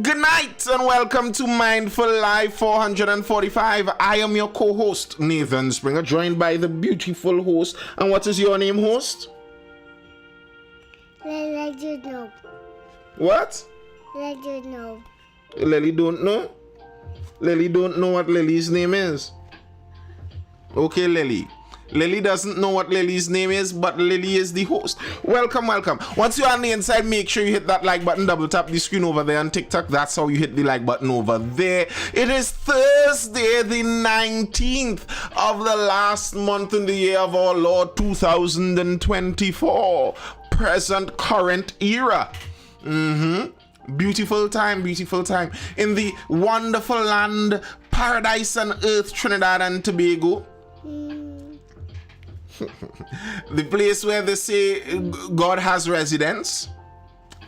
Good night and welcome to Mindful Live 445. I am your co-host, Nathan Springer, joined by the beautiful host. And what is your name, host? Let you know. What? Let you know. Lily don't know? Lily don't know what Lily's name is. Okay, Lily. Lily doesn't know what Lily's name is, but Lily is the host. Welcome. Once you're on the inside, make sure you hit that like button, double tap the screen over there on TikTok. That's how you hit the like button over there. It is Thursday, the 19th of the last month in the year of our Lord 2024. Present, current era. Beautiful time in the wonderful land, paradise and earth, Trinidad and Tobago. The place where they say God has residence.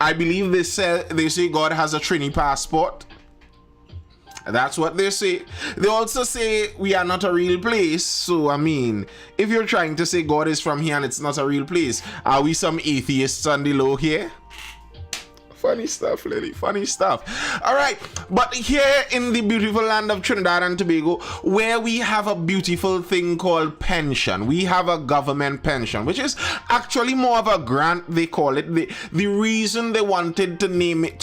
I believe they say God has a Trini passport. That's what they say. They also say we are not a real place. So I mean, if you're trying to say God is from here and it's not a real place, are we some atheists on the low here? Funny stuff, Lily. Funny stuff. All right. But here in the beautiful land of Trinidad and Tobago, where we have a beautiful thing called pension, we have a government pension, which is actually more of a grant, they call it. The reason they wanted to rename it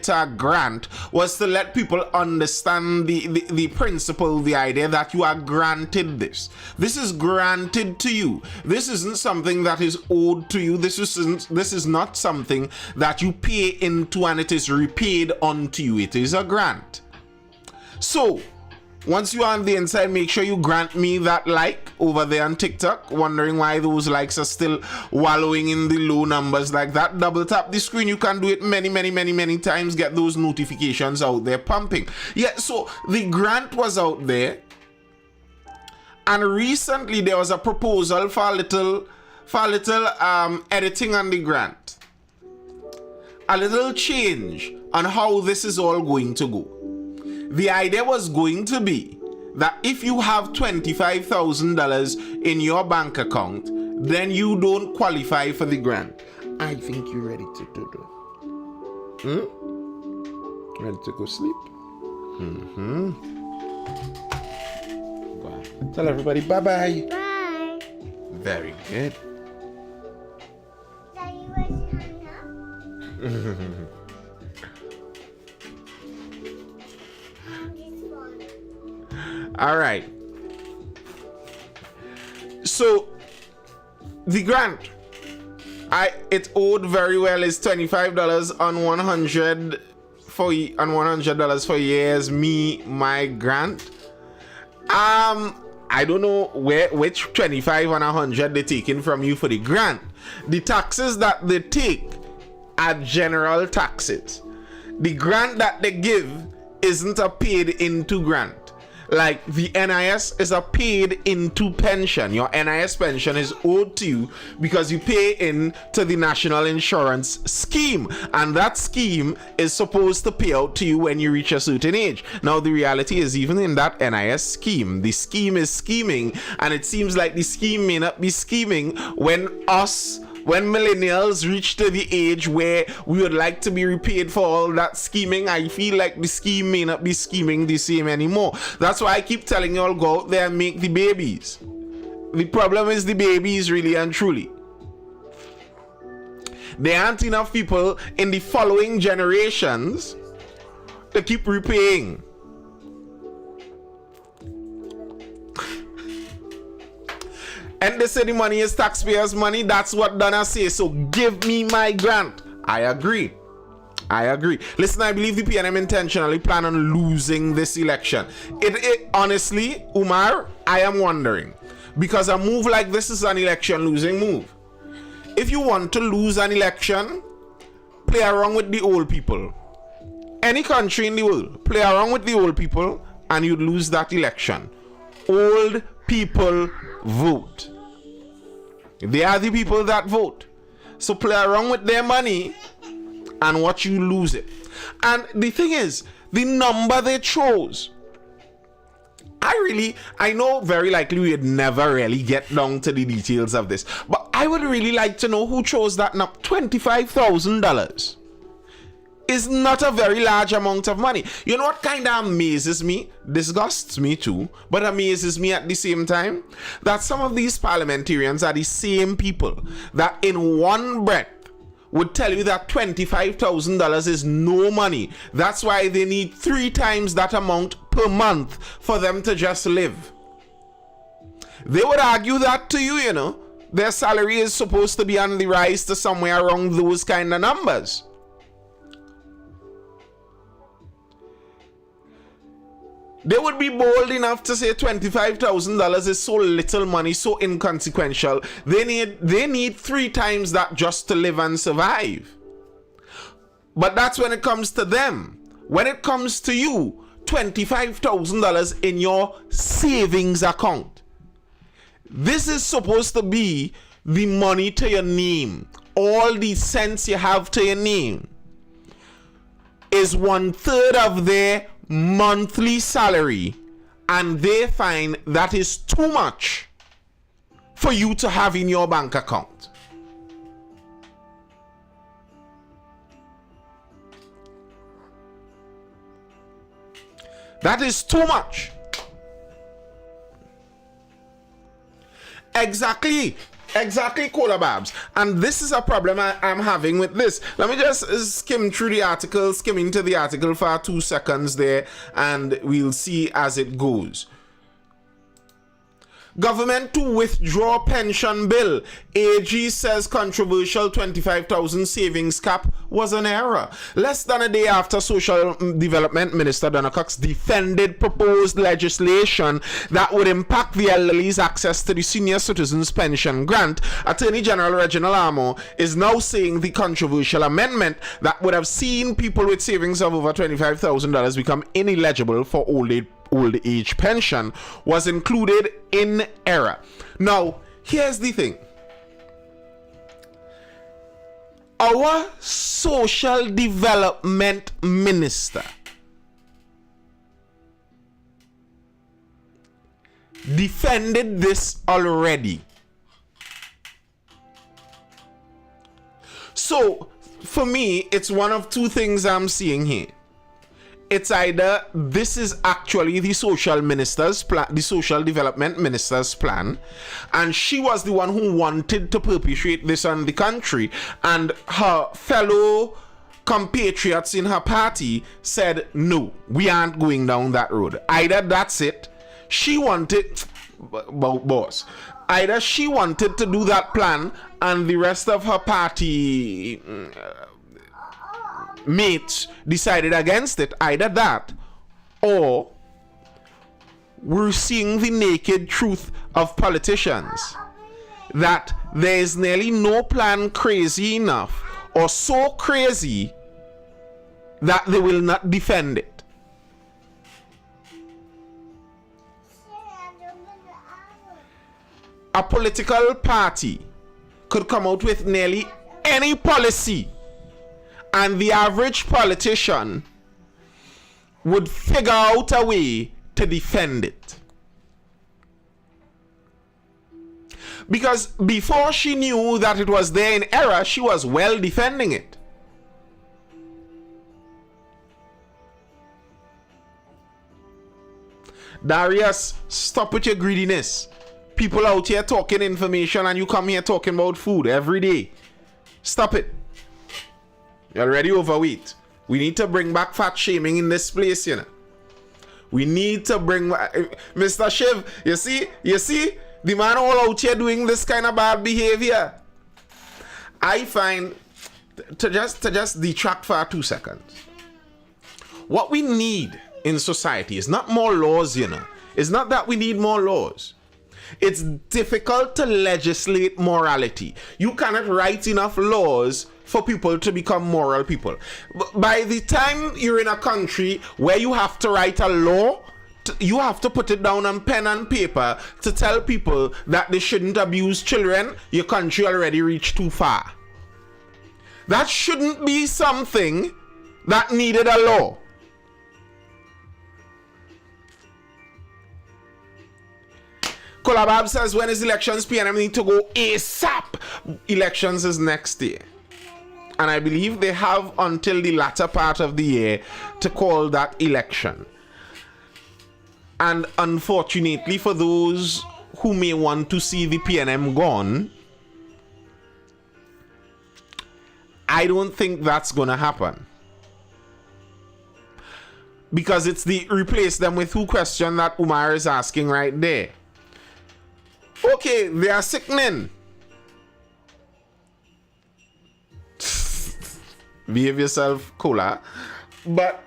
to a grant was to let people understand the principle, the idea that you are granted this. This is granted to you. This isn't something that is owed to you. This is not something that you pay into and it is repaid unto you. It is a grant. So once you are on the inside, make sure you grant me that like over there on TikTok. Wondering why those likes are still wallowing in the low numbers like that. Double tap the screen. You can do it many times. Get those notifications out there pumping. Yeah, so the grant was out there, and recently there was a proposal for a little editing on the grant. A little change on how this is all going to go. The idea was going to be that if you have $25,000 in your bank account, then you don't qualify for the grant. I think you're ready to do. Ready to go sleep? Go ahead. Tell everybody bye-bye. Bye. Very good. Daddy, where's your hand up? All right. So the grant, it owed very well is $25 on $100 for years. My grant. I don't know which 25 and 100 they're taking from you for the grant. The taxes that they take are general taxes. The grant that they give isn't a paid into grant. Like the NIS is a paid into pension. Your NIS pension is owed to you because you pay in to the National Insurance Scheme, and that scheme is supposed to pay out to you when you reach a certain age. Now the reality is, even in that NIS scheme, the scheme is scheming, and it seems like the scheme may not be scheming when millennials reach to the age where we would like to be repaid for all that scheming. I feel like the scheme may not be scheming the same anymore. That's why I keep telling you all, go out there and make the babies. The problem is the babies, really and truly. There aren't enough people in the following generations to keep repaying. And they say the money is taxpayers' money. That's what Donna says. So give me my grant. I agree. Listen, I believe the PNM intentionally plan on losing this election. It honestly, Umar, I am wondering. Because a move like this is an election losing move. If you want to lose an election, play around with the old people. Any country in the world, play around with the old people and you'd lose that election. Old people vote. They are the people that vote. So play around with their money and watch you lose it. And the thing is, the number they chose, I know very likely we'd never really get down to the details of this, but I would really like to know who chose that number. $25,000. is not a very large amount of money. You know what kind of amazes me? Disgusts me too, but amazes me at the same time? That some of these parliamentarians are the same people that in one breath would tell you that $25,000 is no money. That's why they need 3 times that amount per month for them to just live. They would argue that to you, you know. Their salary is supposed to be on the rise to somewhere around those kind of numbers. They would be bold enough to say $25,000 is so little money, so inconsequential. They need 3 times that just to live and survive. But that's when it comes to them. When it comes to you, $25,000 in your savings account. This is supposed to be the money to your name. All the cents you have to your name is 1/3 of their monthly salary, and they find that is too much for you to have in your bank account. That is too much. Exactly, Cola Babs. And this is a problem I'm having with this. Let me just skim through the article, skimming to the article for 2 seconds there, and we'll see as it goes. Government to withdraw pension bill. AG says controversial 25,000 savings cap was an error. Less than a day after Social Development Minister Donna Cox defended proposed legislation that would impact the elderly's access to the senior citizens pension grant, Attorney General Reginald Amo is now saying the controversial amendment that would have seen people with savings of over $25,000 become ineligible for old age pension was included in error. Now, here's the thing. Our social development minister defended this already. So, for me, it's one of 2 things I'm seeing here. It's either this is actually the social minister's plan, the social development minister's plan, and she was the one who wanted to perpetuate this on the country, and her fellow compatriots in her party said, no, we aren't going down that road. Either that's it, she wanted, boss, either she wanted to do that plan and the rest of her party mates decided against it. Either that, or we're seeing the naked truth of politicians, that there is nearly no plan crazy enough or so crazy that they will not defend it. A political party could come out with nearly any policy, and the average politician would figure out a way to defend it. Because before she knew that it was there in error, she was well defending it. Darius, stop with your greediness. People out here talking information and you come here talking about food every day. Stop it. You're already overweight. We need to bring back fat shaming in this place, you know. We need to bring Mr. Shiv, you see, the man all out here doing this kind of bad behavior. I find, to just detract for 2 seconds, what we need in society is not more laws, you know. It's not that we need more laws. It's difficult to legislate morality. You cannot write enough laws for people to become moral people. By the time you're in a country where you have to write a law, you have to put it down on pen and paper to tell people that they shouldn't abuse children, your country already reached too far. That shouldn't be something that needed a law. Kolabab says, when is elections? PNM need to go ASAP. Elections is next year. And I believe they have until the latter part of the year to call that election. And unfortunately for those who may want to see the PNM gone, I don't think that's going to happen. Because it's the replace them with who question that Umar is asking right there. Okay, they are sickening. Behave yourself, Cola. But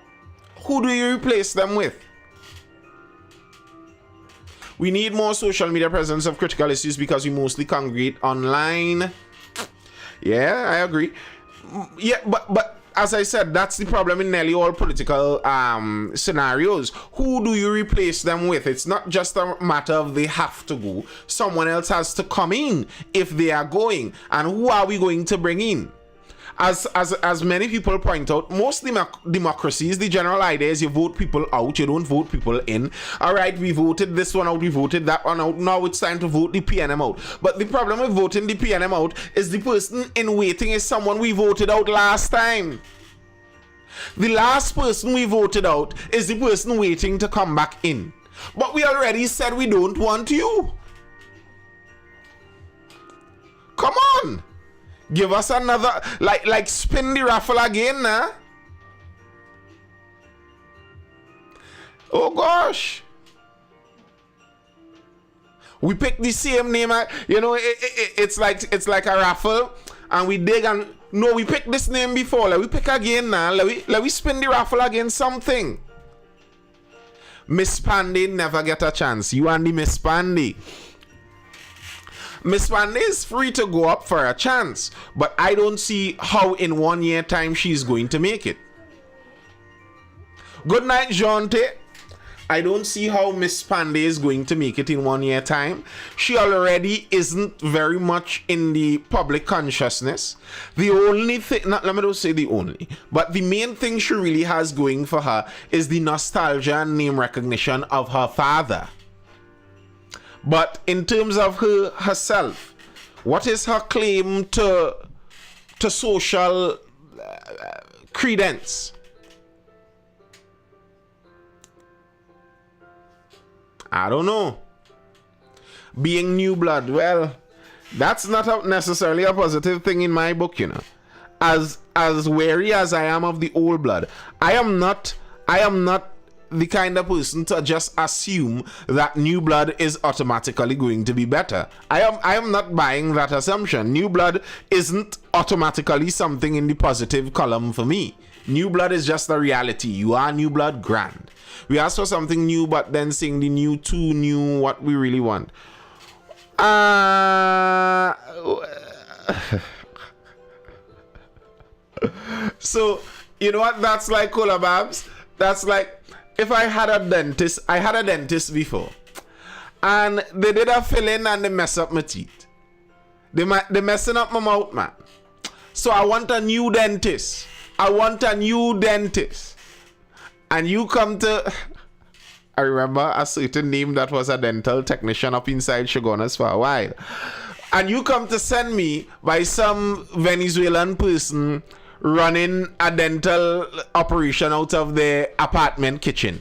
who do you replace them with? We need more social media presence of critical issues because we mostly congregate online. Yeah, I agree. Yeah, but as I said, that's the problem in nearly all political scenarios. Who do you replace them with? It's not just a matter of they have to go. Someone else has to come in if they are going. And who are we going to bring in? As many people point out, most democracies, the general idea is you vote people out, you don't vote people in. All right, we voted this one out, we voted that one out. Now it's time to vote the PNM out. But the problem with voting the PNM out is the person in waiting is someone we voted out last time. The last person we voted out is the person waiting to come back in. But we already said we don't want you. Come on. Give us another, like spin the raffle again, nah? Oh gosh. We pick the same name, you know, it's like a raffle, and we dig and no, we picked this name before. Let we pick again now. Let we spin the raffle again. Something. Miss Pandy never get a chance. You and the Miss Pandy. Miss Pandy is free to go up for a chance, but I don't see how in 1 year time she's going to make it. Good night, Jonte. I don't see how Miss Pandy is going to make it in 1 year time. She already isn't very much in the public consciousness. The only thing, let me not say the only, but the main thing she really has going for her is the nostalgia and name recognition of her father. But in terms of herself, what is her claim to social credence? I don't know. Being new blood, well, that's not necessarily a positive thing in my book, you know. As wary as I am of the old blood, I am not the kind of person to just assume that new blood is automatically going to be better. I am not buying that assumption. New blood isn't automatically something in the positive column for me. New blood is just a reality. You are new blood, grand. We ask for something new, but then saying the new too new, what we really want. So, you know what that's like, Cola Babs? That's like, if I had a dentist before, and they did a fill-in and they mess up my teeth. They messing up my mouth, man. So I want a new dentist. And you come to... I remember a certain name that was a dental technician up inside Shogunas for a while. And you come to send me by some Venezuelan person running a dental operation out of their apartment kitchen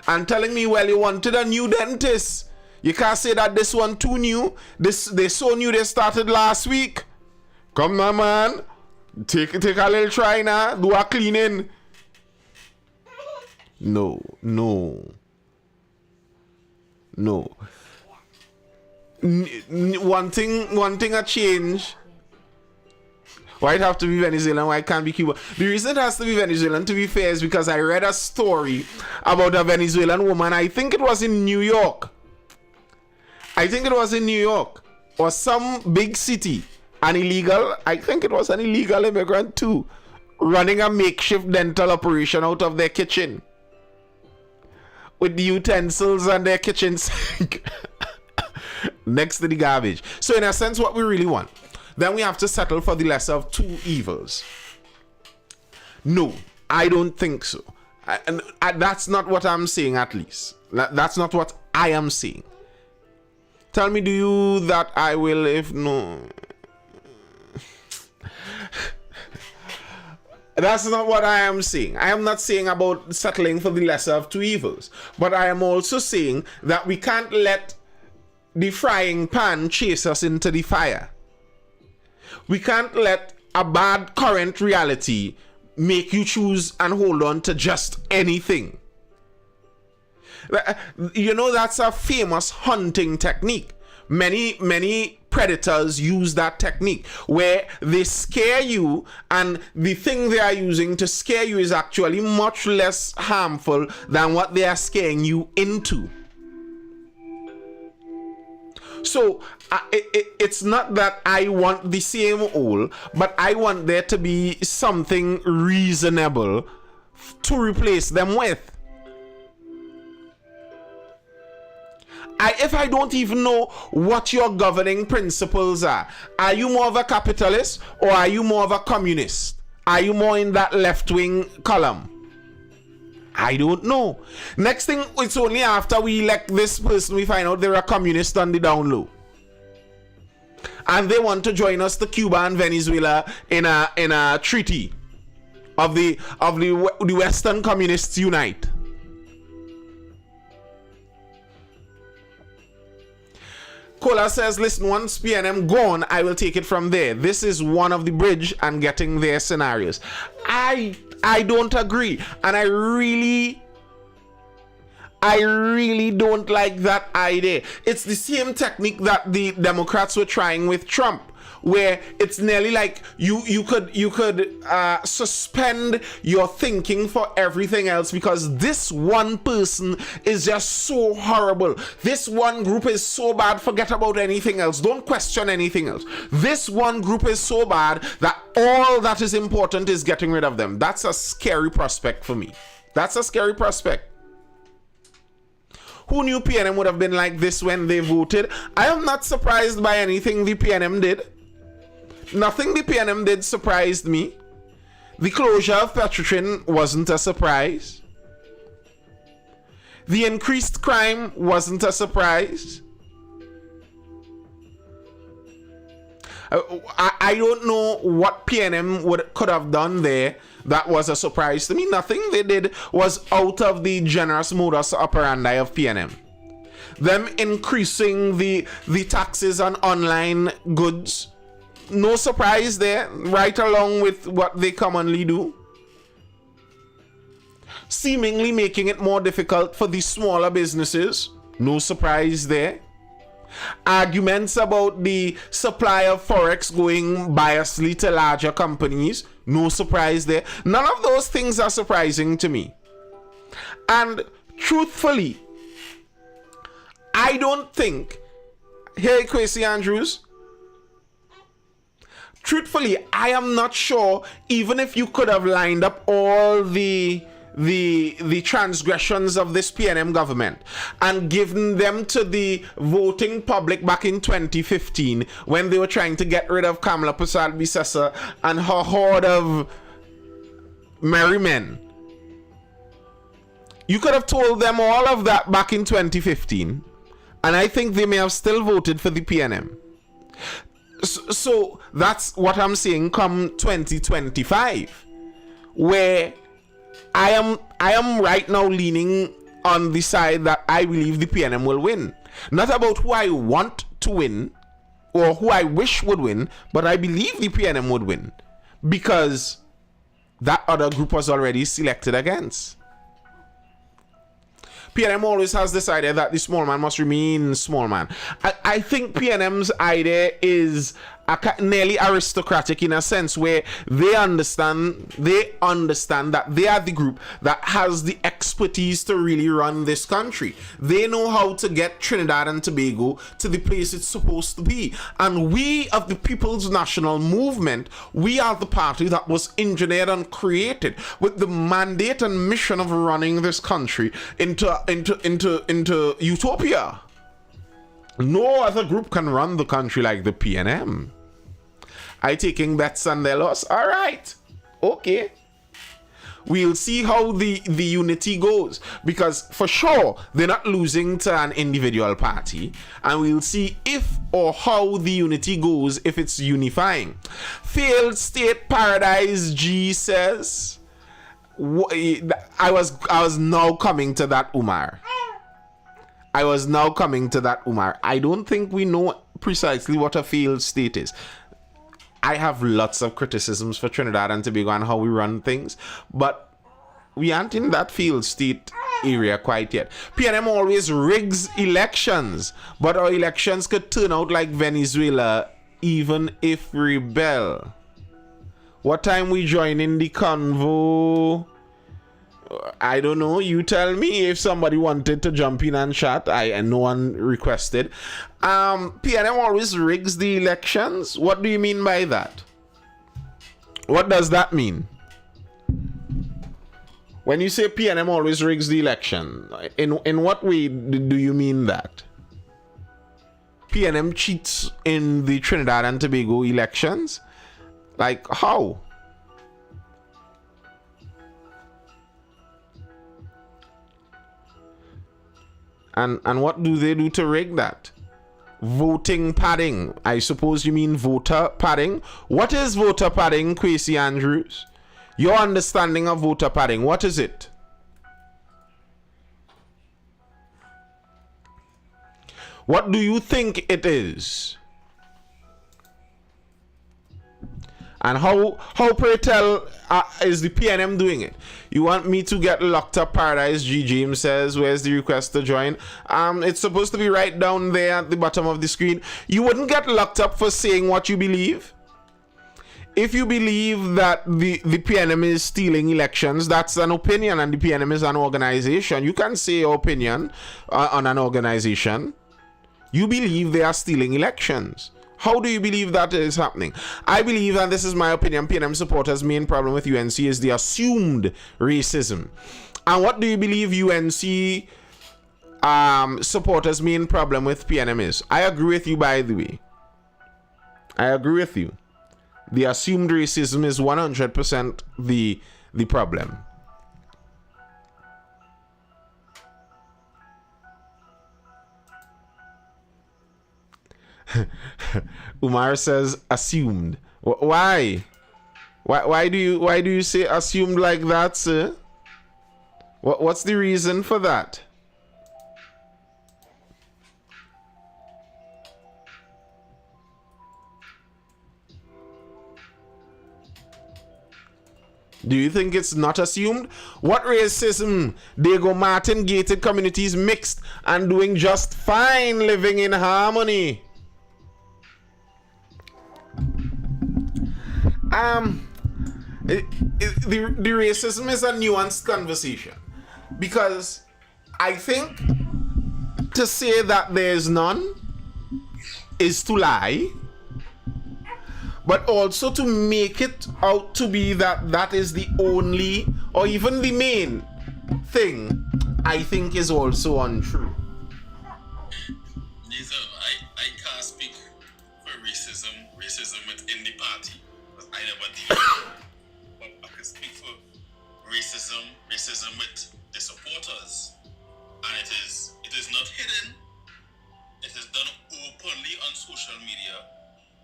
and telling me, well, you wanted a new dentist. You can't say that this one too new. They so new they started last week. Come now, man. Take a little try now. Do a cleaning. No. One thing a change. Why it have to be Venezuelan? Why it can't be Cuba? The reason it has to be Venezuelan, to be fair, is because I read a story about a Venezuelan woman. I think it was in New York. Or some big city. I think it was an illegal immigrant too, running a makeshift dental operation out of their kitchen with the utensils and their kitchen sink next to the garbage. So in a sense, what we really want, then we have to settle for the lesser of two evils. No, I don't think so. That's not what I'm saying, at least. That's not what I am saying. Tell me, do you that I will, if no... That's not what I am saying. I am not saying about settling for the lesser of two evils. But I am also saying that we can't let the frying pan chase us into the fire. We can't let a bad current reality make you choose and hold on to just anything. You know, that's a famous hunting technique. Many predators use that technique where they scare you, and the thing they are using to scare you is actually much less harmful than what they are scaring you into. So it's not that I want the same old, but I want there to be something reasonable to replace them with. If I don't even know what your governing principles are you more of a capitalist or are you more of a communist? Are you more in that left-wing column? I don't know. Next thing, it's only after we elect this person we find out they're a communist on the down low. And they want to join us to Cuba and Venezuela in a treaty of the Western Communists Unite. Kola says, listen, once PNM gone, I will take it from there. This is one of the bridge and getting there scenarios. I don't agree. And I really don't like that idea. It's the same technique that the Democrats were trying with Trump, where it's nearly like you could suspend your thinking for everything else because this one person is just so horrible. This one group is so bad, forget about anything else. Don't question anything else. This one group is so bad that all that is important is getting rid of them. That's a scary prospect for me. That's a scary prospect. Who knew PNM would have been like this when they voted? I am not surprised by anything the PNM did. Nothing the PNM did surprised me. The closure of Petrotrin wasn't a surprise. The increased crime wasn't a surprise. I don't know what PNM could have done there that was a surprise to me. Nothing they did was out of the generous modus operandi of PNM. Them increasing the taxes on online goods, no surprise there, right along with what they commonly do. Seemingly making it more difficult for the smaller businesses, no surprise there. Arguments about the supply of forex going biasly to larger companies, no surprise there. None of those things are surprising to me. And truthfully, I don't think, hey Kwesi Andrews, truthfully, I am not sure, even if you could have lined up all the transgressions of this PNM government and given them to the voting public back in 2015 when they were trying to get rid of Kamala Prasad-Bisesa and her horde of merry men. You could have told them all of that back in 2015 and I think they may have still voted for the PNM. So that's what I'm saying come 2025, where I am right now leaning on the side that I believe the PNM will win. Not about who I want to win or who I wish would win, but I believe the PNM would win because that other group was already selected against. PNM always has this idea that the small man must remain small man. I think PNM's idea is nearly aristocratic in a sense where they understand that they are the group that has the expertise to really run this country. They know how to get Trinidad and Tobago to the place it's supposed to be. And we of the People's National Movement, we are the party that was engineered and created with the mandate and mission of running this country into utopia. No other group can run the country like the PNM. I taking bets on their loss. All right. Okay. We'll see how the unity goes, because for sure they're not losing to an individual party, and we'll see if or how the unity goes if it's unifying. Failed State Paradise G says, I was now coming to that, Umar. I was now coming to that, Umar. I don't think we know precisely what a failed state is. I have lots of criticisms for Trinidad and Tobago and how we run things, but we aren't in that failed state area quite yet. PNM always rigs elections, but our elections could turn out like Venezuela even if we rebel. What time we join in the convo? I don't know. You tell me if somebody wanted to jump in and chat. And no one requested. PNM always rigs the elections. What do you mean by that? What does that mean? When you say PNM always rigs the election, in what way do you mean that? PNM cheats in the Trinidad and Tobago elections? Like how? And what do they do to rig that? Voting padding. I suppose you mean voter padding. What is voter padding, Kwesi Andrews? Your understanding of voter padding, what is it? What do you think it is? And how pray tell is the PNM doing it? You want me to get locked up, Paradise G. James says. Where's the request to join? It's supposed to be right down there at the bottom of the screen. You wouldn't get locked up for saying what you believe. If you believe that the PNM is stealing elections, that's an opinion, and the PNM is an organization. You can say your opinion on an organization. You believe they are stealing elections. How do you believe that is happening? I believe, and this is my opinion, PNM supporters' main problem with UNC is the assumed racism. And what do you believe UNC supporters' main problem with PNM is? I agree with you, by the way. I agree with you. The assumed racism is 100% the problem. Umar says assumed. Why? Why do you say assumed like that, sir? What's the reason for that? Do you think it's not assumed? What racism? Diego Martin gated communities mixed and doing just fine, living in harmony. The racism is a nuanced conversation, because I think to say that there's none is to lie, but also to make it out to be that is the only or even the main thing, I think is also untrue. I can't speak for racism within the party, because I never did. But I can speak for racism with the supporters, and it is not hidden. It is done openly on social media,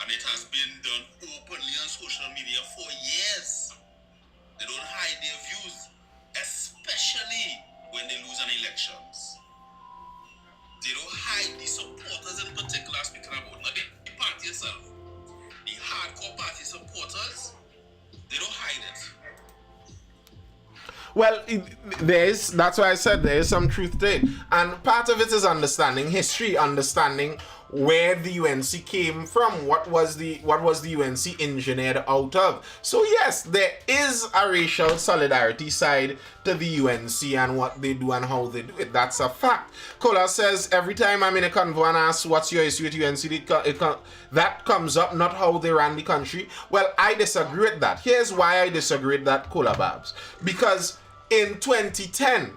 and it has been done openly on social media for years. They don't hide their views, especially when they lose an elections. They don't hide the supporters in particular, speaking about, not the party itself. The hardcore party supporters, they don't hide it. Well, that's why I said there is some truth to it. And part of it is understanding history, understanding where the UNC came from, what was the UNC engineered out of. So yes, there is a racial solidarity side to the UNC and what they do and how they do it. That's a fact. Kola says, every time I'm in a convo and ask what's your issue with UNC, that comes up, not how they ran the country. Well, I disagree with that. Here's why I disagree with that, Kola Babs. Because in 2010,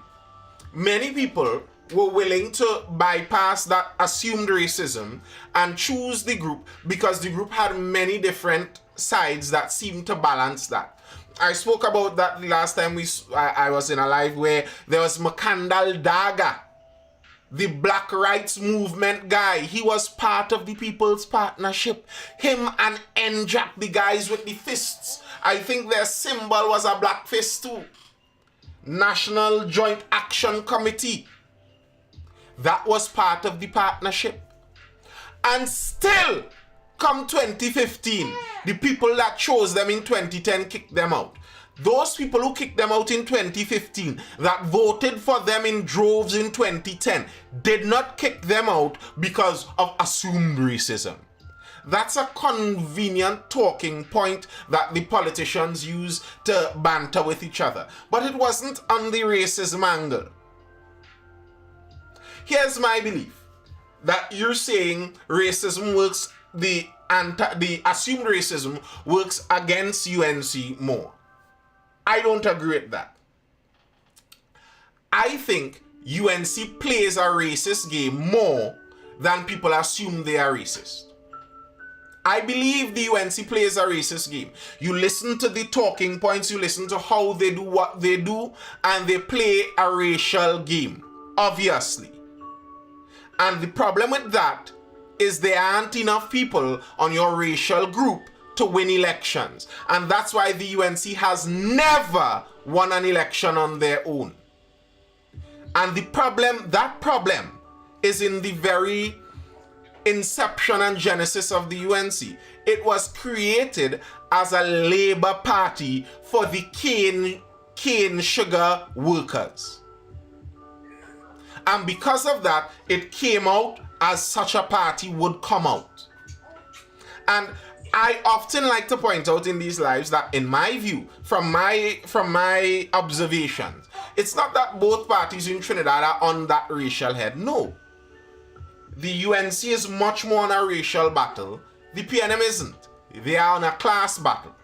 many people were willing to bypass that assumed racism and choose the group because the group had many different sides that seemed to balance that. I spoke about that the last time I was in a live where there was Makandal Daga, the Black Rights Movement guy. He was part of the People's Partnership. Him and Njak, the guys with the fists. I think their symbol was a black fist too. National Joint Action Committee. That was part of the partnership. And still, come 2015, the people that chose them in 2010 kicked them out. Those people who kicked them out in 2015, that voted for them in droves in 2010, did not kick them out because of assumed racism. That's a convenient talking point that the politicians use to banter with each other. But it wasn't on the racism angle. Here's my belief. That you're saying racism works, the assumed racism works against UNC more. I don't agree with that. I think UNC plays a racist game more than people assume they are racist. I believe the UNC plays a racist game. You listen to the talking points, you listen to how they do what they do, and they play a racial game, obviously. And the problem with that is there aren't enough people on your racial group to win elections. And that's why the UNC has never won an election on their own. And that problem is in the very inception and genesis of the UNC. It was created as a labor party for the cane sugar workers. And because of that, it came out as such a party would come out. And I often like to point out in these lives that in my view, from my observations, it's not that both parties in Trinidad are on that racial head. No. The UNC is much more on a racial battle. The PNM isn't. They are on a class battle.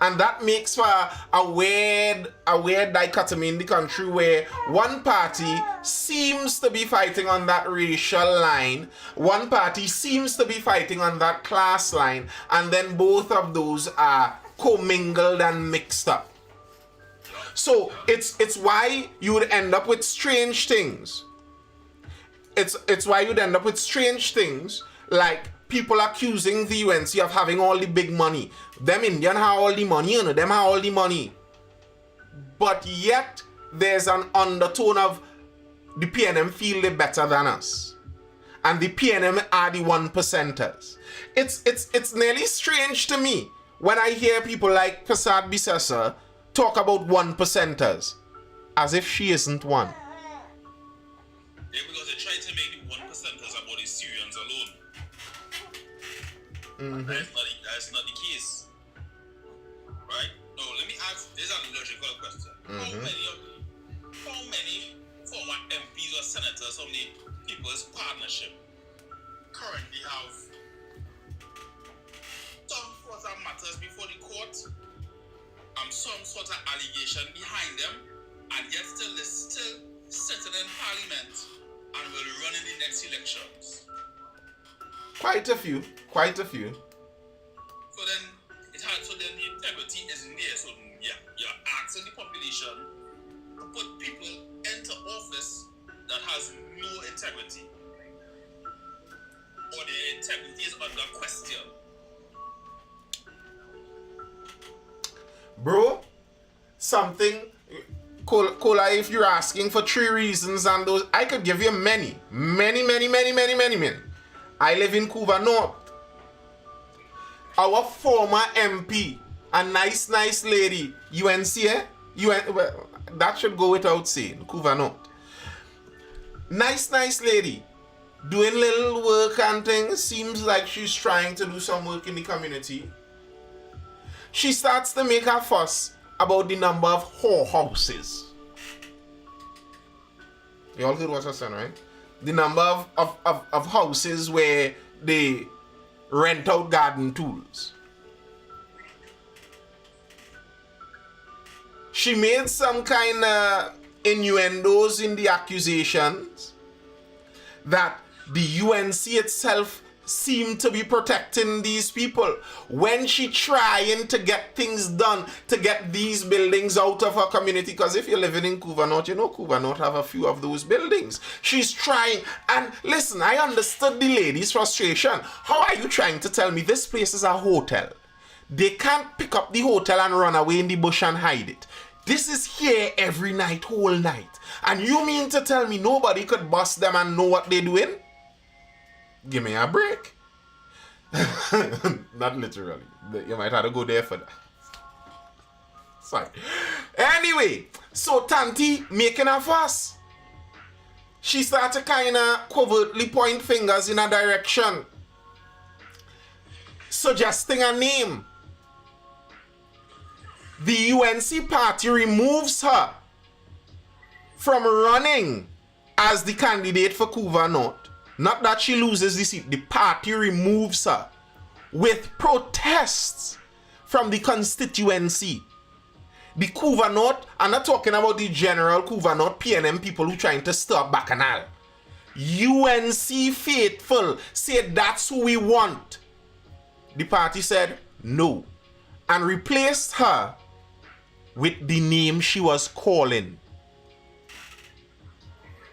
And that makes for a weird dichotomy in the country where one party seems to be fighting on that racial line, one party seems to be fighting on that class line, and then both of those are commingled and mixed up. So it's why you would end up with strange things. It's why you'd end up with strange things like people accusing the UNC of having all the big money. Them Indian have all the money, you know, them have all the money. But yet, there's an undertone of the PNM feel they better than us. And the PNM are the 1%ers. It's nearly strange to me when I hear people like Prasad Bisesa talk about 1%ers. As if she isn't one. Yeah, because they try to make the 1%ers about the Syrians alone. Mm-hmm. That's not the case. Right? No, let me ask, this is a logical question. Mm-hmm. How many former MPs or senators from the People's Partnership currently have some sort of matters before the court, some sort of allegation behind them, and yet still sitting in Parliament and will run in the next elections? Quite a few. So then the integrity isn't there. So yeah, you're asking the population to put people into office that has no integrity, or the integrity is under question. Bro, something, Kola, if you're asking for 3 reasons and those, I could give you many. I live in Couva North. Our former MP, a nice lady, UNC, well, that should go without saying, Couva North. Nice lady, doing little work and things, seems like she's trying to do some work in the community. She starts to make a fuss about the number of whorehouses. You all heard what I said, right? The number of houses where they rent out garden tools. She made some kind of innuendos in the accusations that the UNC itself seem to be protecting these people. When she trying to get things done, to get these buildings out of her community, because if you're living in Couva North, you know Couva North have a few of those buildings. She's trying, and listen, I understood the lady's frustration. How are you trying to tell me this place is a hotel? They can't pick up the hotel and run away in the bush and hide it. This is here every night, whole night. And you mean to tell me nobody could bust them and know what they're doing? Give me a break. Not literally. You might have to go there for that. Sorry. Anyway, so Tanti making a fuss. She started to kind of covertly point fingers in a direction, suggesting a name. The UNC party removes her from running as the candidate for Couva North. Not that she loses the seat, the party removes her with protests from the constituency. The Couva North, I'm not talking about the general Couva North PNM people who trying to stop Bacchanal. UNC faithful said that's who we want. The party said no and replaced her with the name she was calling.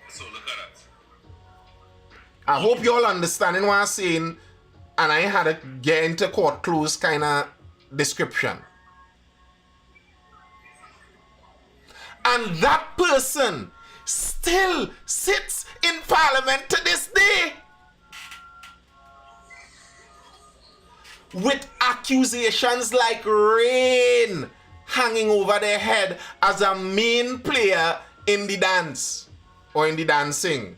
So look at that. I hope you all understanding what I'm saying, and I had to get into court close kind of description. And that person still sits in parliament to this day with accusations like rain hanging over their head as a main player in the dance or in the dancing.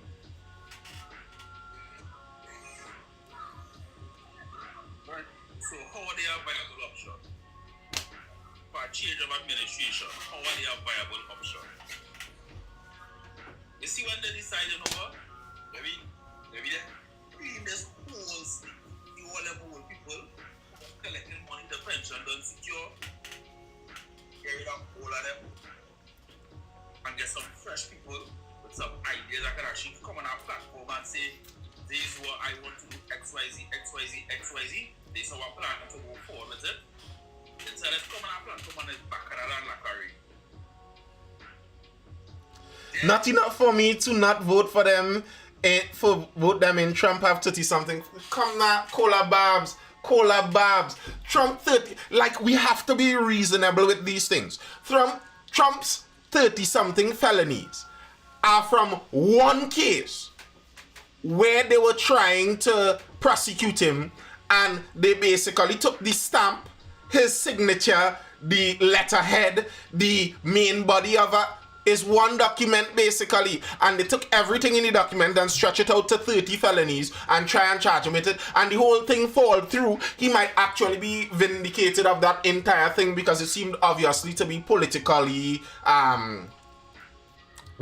Right. So how are they a viable option? For a change of administration, how are they a viable option? You see when they decide, you know what? Maybe in this whole thing, the whole level of people collecting money, the pension don't secure. Get rid of all of them and get some fresh people with some ideas that can actually come on our platform and say, this is what I want to do, XYZ, XYZ, XYZ. This is our plan to go forward with it. Instead of coming on our platform and it's back at and lacquery. Not enough for me to not vote for them, vote them in. Trump have 30 something. Come now, cola barbs. Trump 30. Like, we have to be reasonable with these things. Trump's 30 something felonies are from one case where they were trying to prosecute him, and they basically took the stamp, his signature, the letterhead, the main body of it is one document basically, and they took everything in the document and stretch it out to 30 felonies and try and charge him with it, and the whole thing fall through. He might actually be vindicated of that entire thing because it seemed obviously to be politically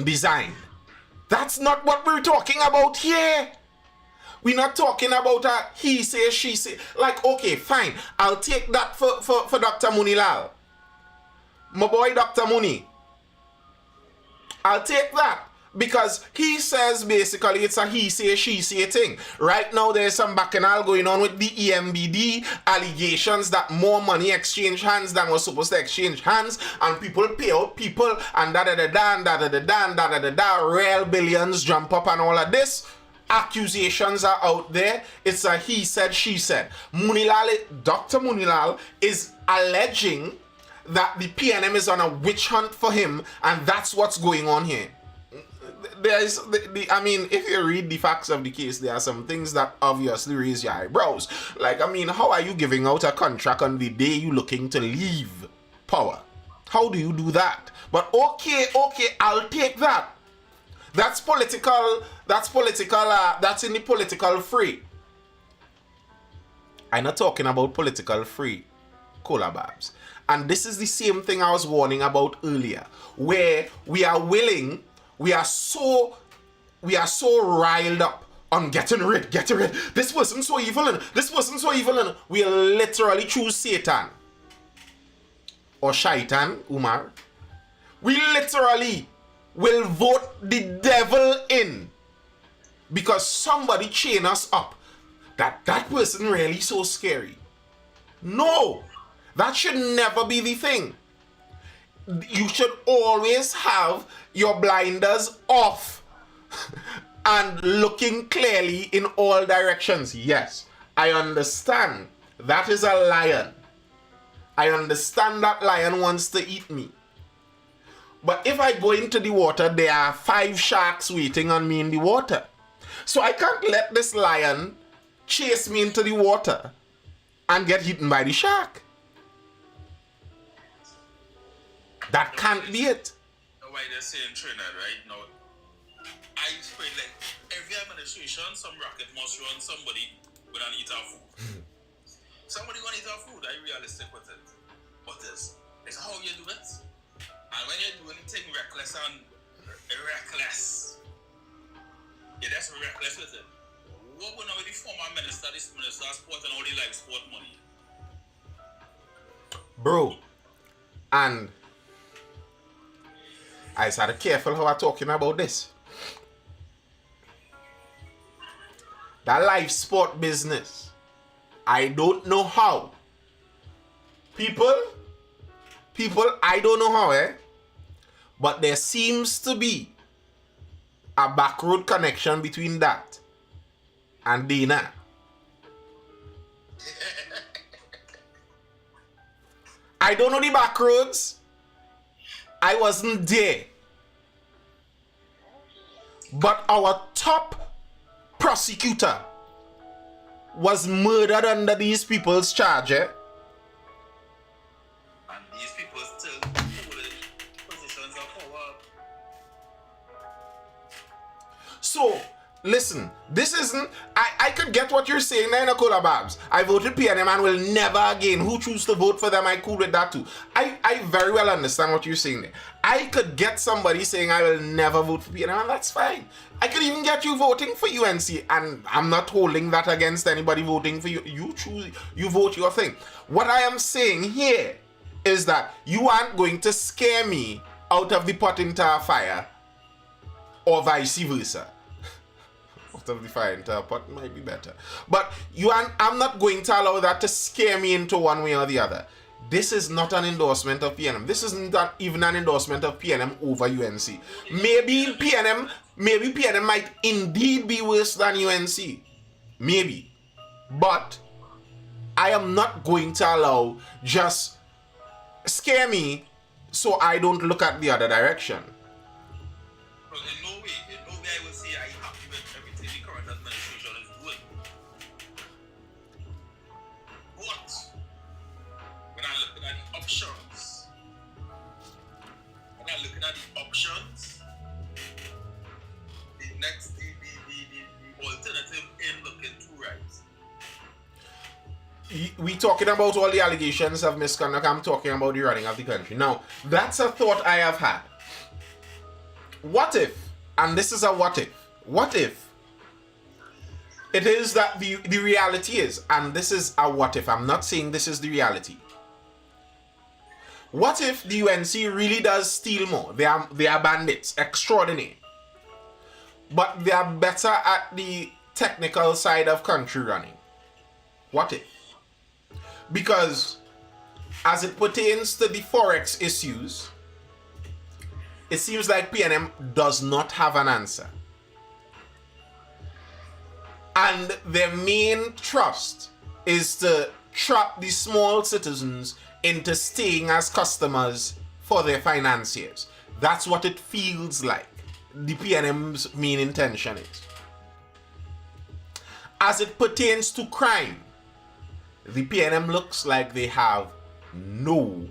designed. That's not what we're talking about here. We're not talking about a he say, she say. Like, okay, fine, I'll take that for Dr. Munilal. My boy Dr. Muni. I'll take that because he says basically it's a he say, she say thing. Right now there's some bacchanal going on with the EMBD allegations that more money exchange hands than was supposed to exchange hands, and people pay out people and da real billions jump up and all of this. Accusations are out there. It's a he said, she said. Dr. Munilal is alleging that the PNM is on a witch hunt for him, and that's what's going on here. There's, I mean, if you read the facts of the case, there are some things that obviously raise your eyebrows. Like, I mean, how are you giving out a contract on the day you're looking to leave power? How do you do that? But okay, I'll take that. That's political, that's in the political free. I'm not talking about political free collabs. And this is the same thing I was warning about earlier, where we are so riled up on getting rid. This person's so evil and we literally choose Satan or Shaitan, Umar. We literally will vote the devil in because somebody chain us up. that person really so scary. No, that should never be the thing. You should always have your blinders off and looking clearly in all directions. Yes, I understand. That is a lion. I understand that lion wants to eat me. But if I go into the water, there are 5 sharks waiting on me in the water. So I can't let this lion chase me into the water and get eaten by the shark. That can't be it. Why they say in Trinidad right now, I explain like every administration, some rocket must run somebody when I eat our food. Somebody want to eat our food, are you realistic with it? But it's how you do it. And when you do anything reckless and reckless, you're just reckless with it. What would now the former minister, this minister of sport and all the live sport money? Bro, and I just had to be careful how I'm talking about this. That live sport business, I don't know how. People, I don't know how, but there seems to be a backroad connection between that and Dana. I don't know the backroads. I wasn't there. But our top prosecutor was murdered under these people's charge. And these people still hold positions of power. So, listen, this isn't... I could get what you're saying there, Nicola Babs. I voted PNM and will never again. Who choose to vote for them, I cool with that too. I very well understand what you're saying there. I could get somebody saying I will never vote for PNM, and that's fine. I could even get you voting for UNC, and I'm not holding that against anybody voting for you. You choose, you vote your thing. What I am saying here is that you aren't going to scare me out of the pot into a fire, or vice versa. Out of the fire into a pot might be better. But I'm not going to allow that to scare me into one way or the other. This is not an endorsement of PNM. This isn't even an endorsement of PNM over UNC. Maybe PNM might indeed be worse than UNC. Maybe. But I am not going to allow just scare me so I don't look at the other direction. Well, in no way I will say I'm happy with everything the current administration is doing. But when I'm looking at the options, the alternative ain't looking too right. We talking about all the allegations of misconduct. I'm talking about the running of the country. Now, that's a thought I have had. What if, and this is a what if it is that the reality is, and this is a what if, I'm not saying this is the reality. What if the UNC really does steal more? They are bandits, extraordinary. But they are better at the technical side of country running. What if? Because as it pertains to the Forex issues, it seems like PNM does not have an answer. And their main trust is to trap the small citizens into staying as customers for their financiers. That's what it feels like the PNM's main intention is. As it pertains to crime, the PNM looks like they have no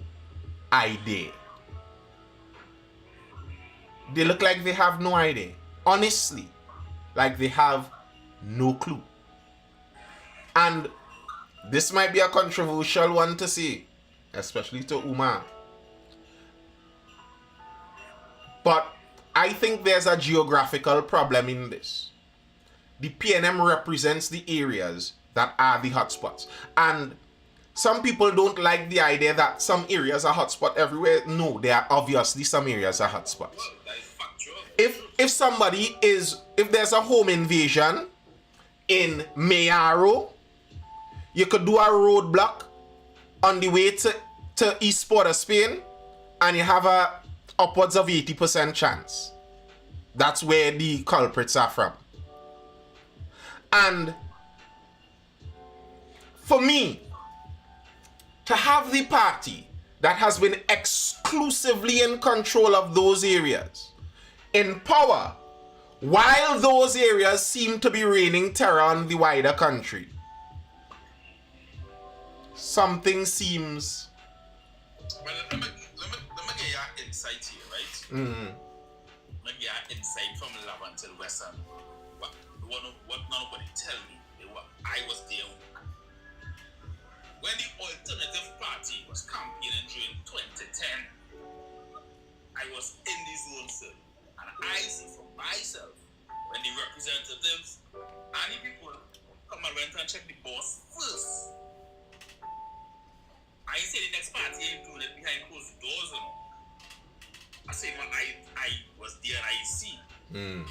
idea. They look like they have no idea. Honestly, like they have no clue. And this might be a controversial one to say, especially to Umar. But I think there's a geographical problem in this. The PNM represents the areas that are the hotspots. And some people don't like the idea that some areas are hotspot everywhere. No, there are obviously some areas are hotspots. If there's a home invasion in Mayaro, you could do a roadblock on the way to East Port of Spain, and you have a upwards of 80% chance. That's where the culprits are from. And for me, to have the party that has been exclusively in control of those areas, in power, while those areas seem to be reigning terror on the wider country, something seems... Well, let me get your insight here, right? Mm-hmm. Let me get your insight from Love until Western. What nobody tell me, I was there. When the Alternative Party was campaigning during 2010, I was in the zone, sir. And I see for myself, when the representatives and the people come and went and check the boss first, I say the next party ain't doing it behind closed doors, you know. I say, man, I was there and I see. They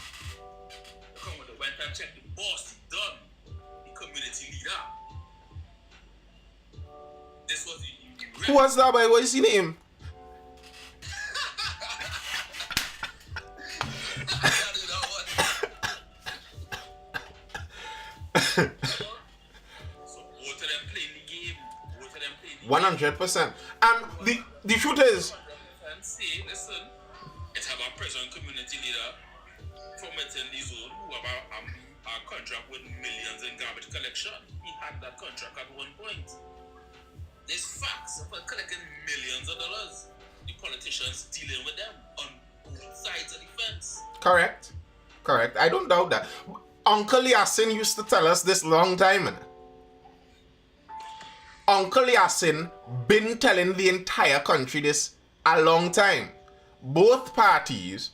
come and went and check the boss, the done, the community leader. This was the Who was that, boy? What is his name? So both of them playing the game. 100%. And the truth is, And say, listen, let's have a present community leader from within the zone who have a contract with millions in garbage collection. He had that contract at one point. There's facts of collecting millions of dollars. The politicians dealing with them on both sides of the fence. correct. I don't doubt that. Uncle Yasin used to tell us this long time. Uncle Yasin been telling the entire country this a long time. Both parties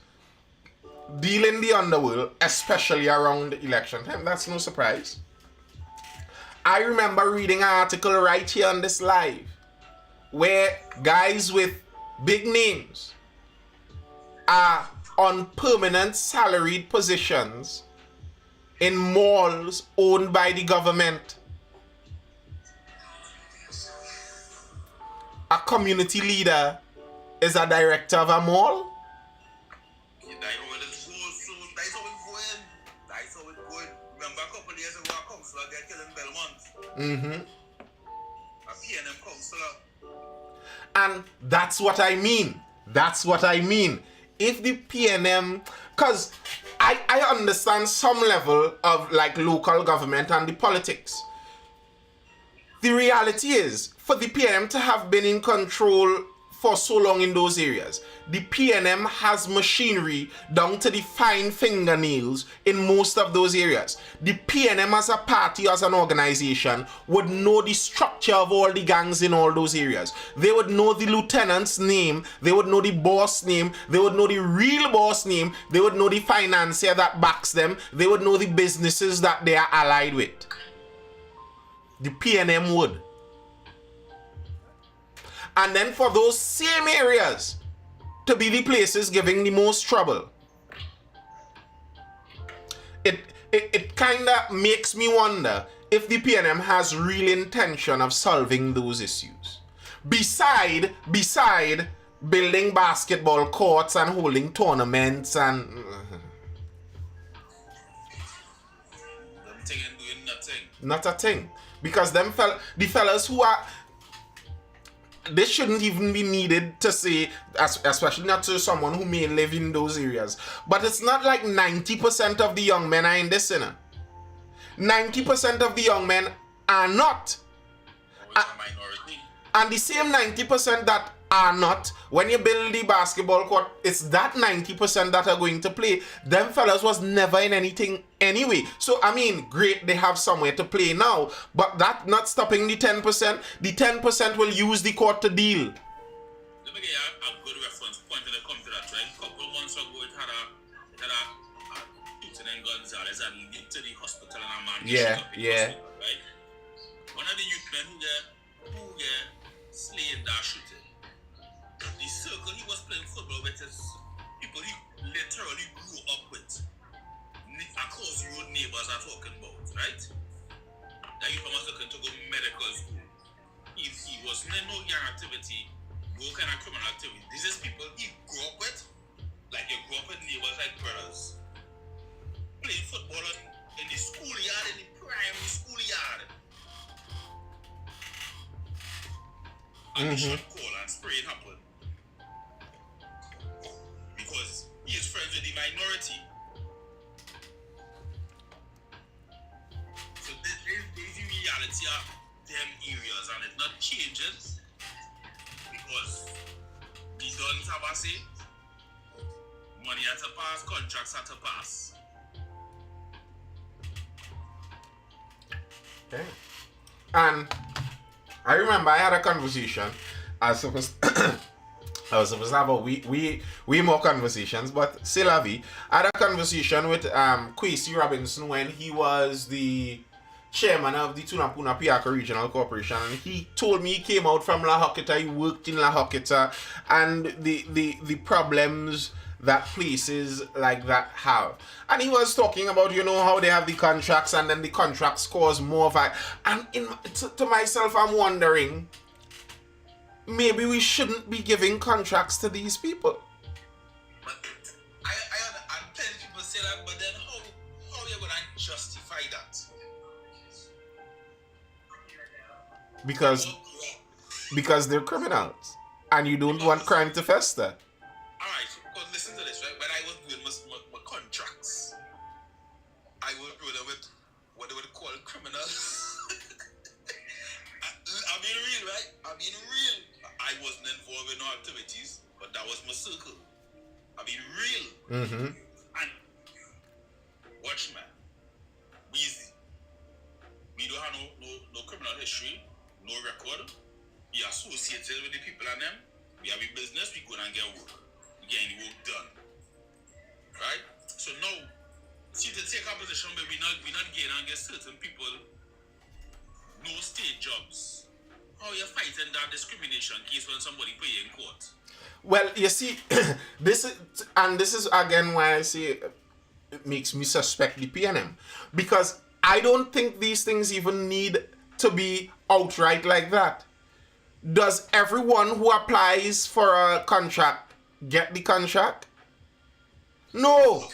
deal in the underworld, especially around the election time. That's no surprise. I remember reading an article right here on this live where guys with big names are on permanent salaried positions in malls owned by the government. A community leader is a director of a mall. That's how it's going. Remember a couple of years ago, a councillor get killed in Belmont. Mm-hmm. A PNM councillor. And that's what I mean. If the PNM, because I understand some level of like local government and the politics. The reality is, for the PNM to have been in control for so long in those areas, the PNM has machinery down to the fine fingernails in most of those areas. The PNM as a party, as an organization, would know the structure of all the gangs in all those areas. They would know the lieutenant's name, they would know the boss name, they would know the real boss name, they would know the financier that backs them, they would know the businesses that they are allied with. The PNM would. And then for those same areas to be the places giving the most trouble, it kind of makes me wonder if the PNM has real intention of solving those issues. Beside building basketball courts and holding tournaments and... Them thing and doing nothing. Not a thing. Because the fellas who are... This shouldn't even be needed to say, especially not to someone who may live in those areas. But it's not like 90% of the young men are in this, you know. 90% of the young men are not. Always a minority. And the same 90% that are not, when you build the basketball court, it's that 90% that are going to play. Them fellas was never in anything anyway. So, I mean, great, they have somewhere to play now. But that not stopping the 10%. The 10% will use the court to deal. Let me get you a good reference point when it comes to that, right? A couple of months ago, it had a Lieutenant Gonzalez and linked to the hospital and a man. Yeah. Hospital, right? One of the youth men who get slayed that shooting. The circle he was playing football with is people he literally grew up with. Across road neighbors are talking about. right? That youth was looking to go medical school. He wasn't in no gang activity, no kind of criminal activity. These is people he grew up with, like you grew up with neighbors like brothers. Playing football in the schoolyard, in the primary schoolyard. And the shot call and spraying happened. Because he is friends with the minority. So there's the reality of them areas and it's not changing because the dons have a say. Money had to pass, contracts had to pass. Okay. And I remember I had a conversation. I was supposed to have a we more conversations, but c'est la vie. I had a conversation with Kwesi Robinson when he was the chairman of the Tunapuna Piaka Regional Corporation, and he told me he came out from La Hoqueta, he worked in La Hoqueta, and the problems that places like that have. And he was talking about, you know, how they have the contracts and then the contracts cause more of it. And to myself, I'm wondering, maybe we shouldn't be giving contracts to these people. But I'm telling people say that, but then how are you going to justify that? Because they're criminals. And you don't want crime to fester. Alright, because listen to this, right? When I was doing my contracts, I was doing with what they would call criminals. I'm being real, right? I'm being real. I wasn't involved in no activities, but that was my circle. I'm being real. Mm-hmm. And watch, man. We don't have no criminal history, no record. We are associated with the people and them. We have a business, we go and get work. We get any work done. Right? So now, see to take our position where we not getting and get certain people no state jobs. How you fighting that discrimination case when somebody pay you in court? Well, you see, this is again why I say it makes me suspect the PNM, because I don't think these things even need to be outright like that. Does everyone who applies for a contract get the contract? No,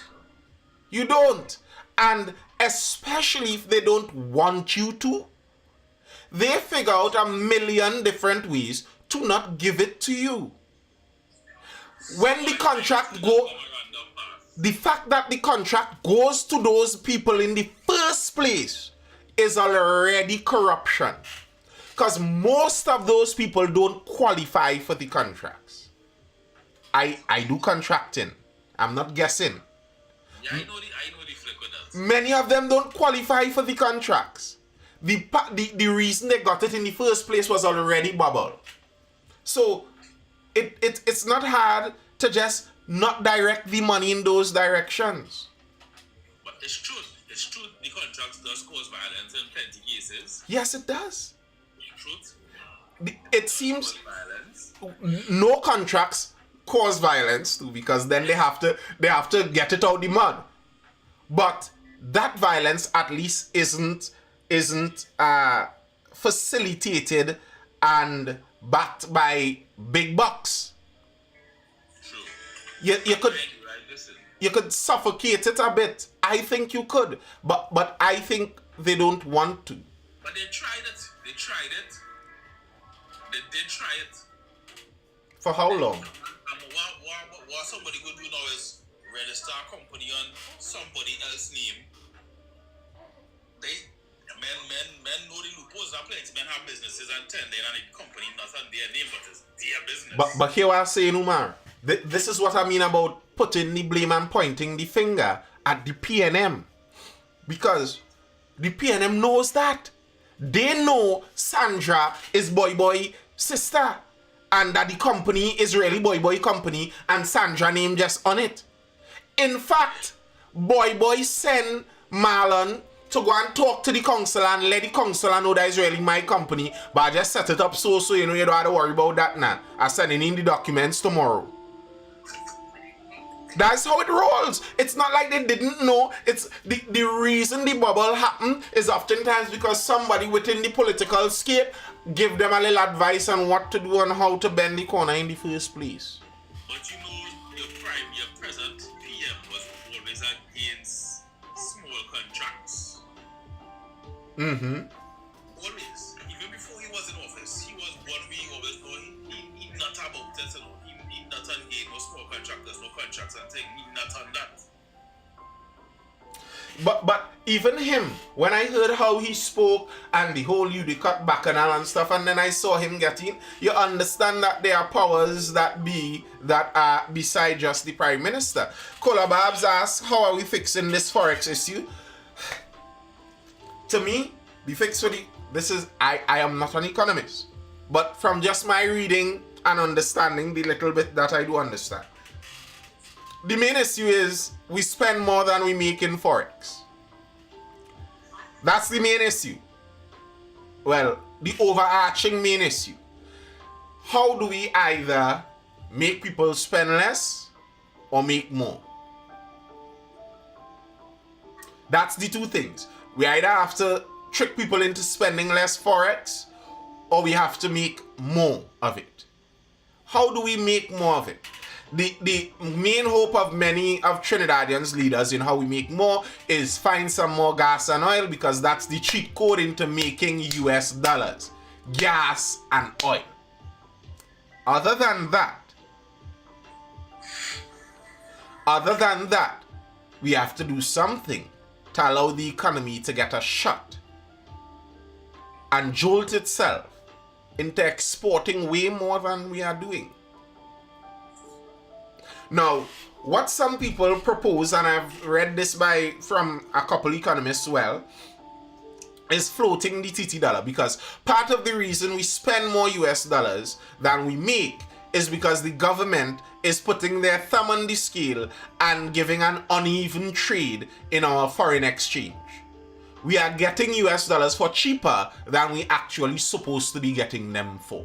you don't. And especially if they don't want you to, they figure out a million different ways to not give it to you. When the contract the fact that the contract goes to those people in the first place is already corruption. Because most of those people don't qualify for the contracts. I do contracting. I'm not guessing. Yeah, I know the flick with that. Many of them don't qualify for the contracts. The reason they got it in the first place was already bubble. So it's not hard to just not direct the money in those directions. But it's true. It's true the contracts does cause violence in plenty cases. Yes, it does. It's truth. It seems Violence. no contracts cause violence too, because then they have to get it out the mud. But that violence at least isn't facilitated and backed by big bucks. True. You could suffocate it a bit. I think you could, but I think they don't want to. But they tried it. They did try it. For how long? What somebody could do now is register a company on somebody else's name. Men know the loopholes are plenty. Men have businesses and tending and the company not on their name, but it's their business. But here what I'm saying, Umar, this is what I mean about putting the blame and pointing the finger at the PNM. Because the PNM knows that. They know Sandra is Boy sister. And that the company is really Boy company and Sandra name just on it. In fact, Boy send Marlon to go and talk to the council and let the council know that it's really my company. But I just set it up so you know you don't have to worry about that now. I'm sending in the documents tomorrow. That's how it rolls. It's not like they didn't know. It's the reason the bubble happened is oftentimes because somebody within the political scape give them a little advice on what to do and how to bend the corner in the first place. But you know, your present PM was always against small contracts. Mm-hmm. Always. Even before he was in office, he was one way always know he not about it, you know. He not on gain no small contractors, no contracts and thing. He not on that. But even him, when I heard how he spoke and the whole you cut bacchanal and stuff, and then I saw him getting, you understand that there are powers that are beside just the Prime Minister. Kola Babs asked, how are we fixing this Forex issue? To me, the fix for I am not an economist, but from just my reading and understanding the little bit that I do understand, the main issue is we spend more than we make in Forex. That's the main issue. Well, the overarching main issue. How do we either make people spend less or make more? That's the two things. We either have to trick people into spending less Forex or we have to make more of it. How do we make more of it? The main hope of many of Trinidadians leaders in how we make more is find some more gas and oil, because that's the cheat code into making US dollars. Gas and oil. Other than that, we have to do something to allow the economy to get a shot and jolt itself into exporting way more than we are doing. Now, what some people propose, and I've read this from a couple economists well, is floating the TT dollar, because part of the reason we spend more US dollars than we make is because the government is putting their thumb on the scale and giving an uneven trade in our foreign exchange. We are getting US dollars for cheaper than we actually supposed to be getting them for.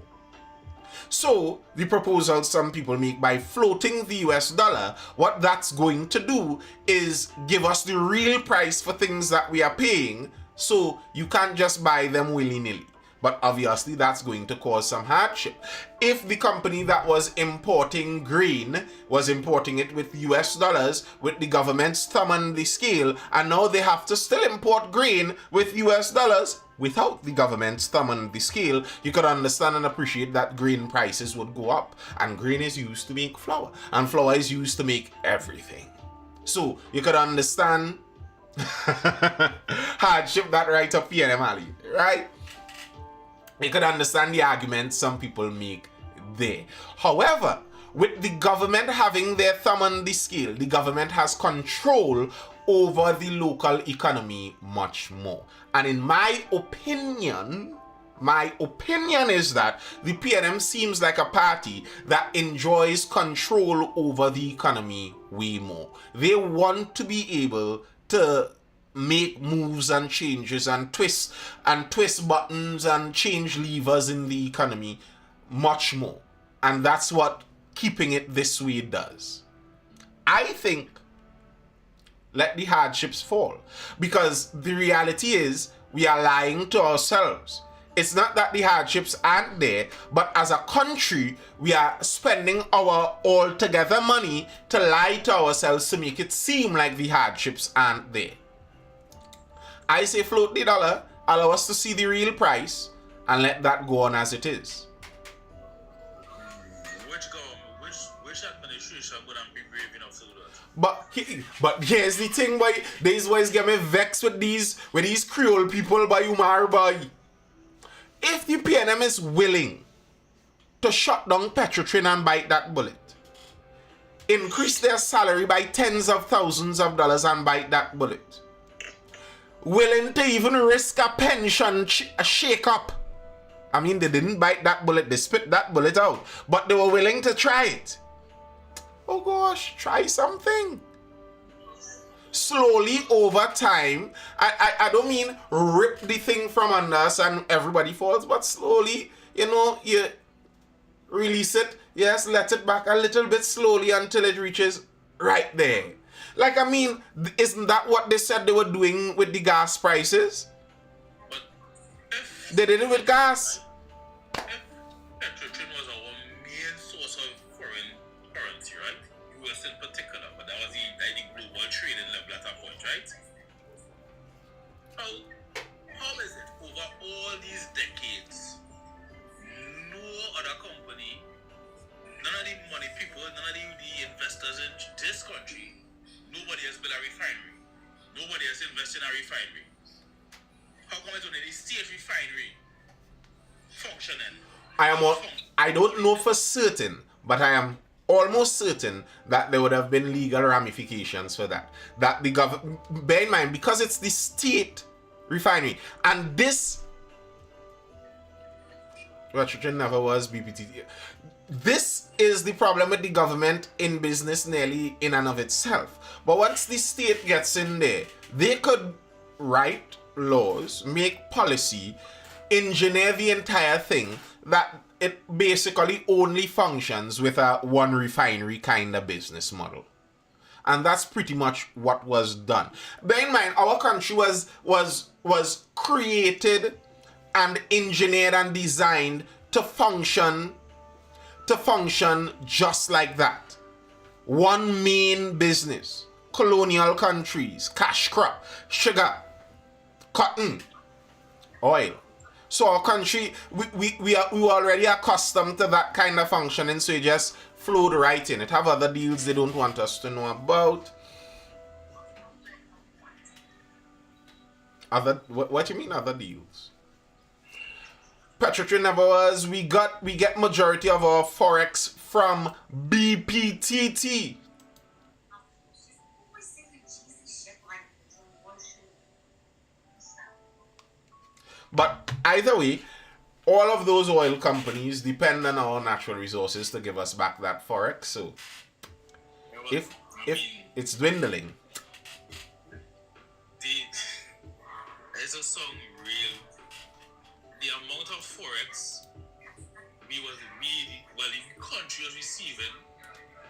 So, the proposal some people make by floating the US dollar, what that's going to do is give us the real price for things that we are paying, so you can't just buy them willy-nilly. But obviously that's going to cause some hardship. If the company that was importing grain was importing it with US dollars with the government's thumb on the scale, and now they have to still import grain with US dollars without the government's thumb on the scale, you could understand and appreciate that grain prices would go up. And grain is used to make flour, and flour is used to make everything. So you could understand hardship that right up here, Ali, right? You could understand the argument some people make there. However, with the government having their thumb on the scale, the government has control over the local economy much more. And in my opinion is that the PNM seems like a party that enjoys control over the economy way more. They want to be able to make moves and changes and twist buttons and change levers in the economy much more. And that's what keeping it this way does. I think let the hardships fall, because the reality is we are lying to ourselves. It's not that the hardships aren't there, but as a country, we are spending our altogether money to lie to ourselves to make it seem like the hardships aren't there. I say float the dollar, allow us to see the real price, and let that go on as it is. Which administration wouldn't be brave enough to do that? But here's the thing, boy. These boys get me vexed with these Creole people, by Umar, boy. If the PNM is willing to shut down Petrotrin and bite that bullet, increase their salary by tens of thousands of dollars and bite that bullet, willing to even risk a pension shake-up. I mean, they didn't bite that bullet, they spit that bullet out, but they were willing to try it. Oh gosh, try something. Slowly over time, I don't mean rip the thing from under us and everybody falls, but slowly, you release it. Yes, let it back a little bit slowly until it reaches right there. Like, I mean, isn't that what they said they were doing with the gas prices? But if They did it with gas. if petrotrin was our main source of foreign currency, right? US in particular, but that was the global trading level at that point, right? How is it over all these decades, no other company, none of the money people, none of the investors in this country, nobody has built a refinery. Nobody has invested in a refinery. How come it's only the state refinery functioning? I don't know for certain, but I am almost certain that there would have been legal ramifications for that. That the government, bear in mind, because it's the state refinery, and this petrotrin never was BPT. This is the problem with the government in business nearly in and of itself. But once the state gets in there, they could write laws, make policy, engineer the entire thing that it basically only functions with a one refinery kind of business model. And that's pretty much what was done. Bear in mind, our country was created and engineered and designed to function just like that. One main business. Colonial countries, cash crop, sugar, cotton, oil. So our country, we are already accustomed to that kind of functioning, so it just flowed right in. It have other deals they don't want us to know about. What do you mean other deals? Petrotrin never was. We get majority of our forex from BPTT. But either way, all of those oil companies depend on our natural resources to give us back that forex. So if it's dwindling, there's a song real. The amount of forex the country was receiving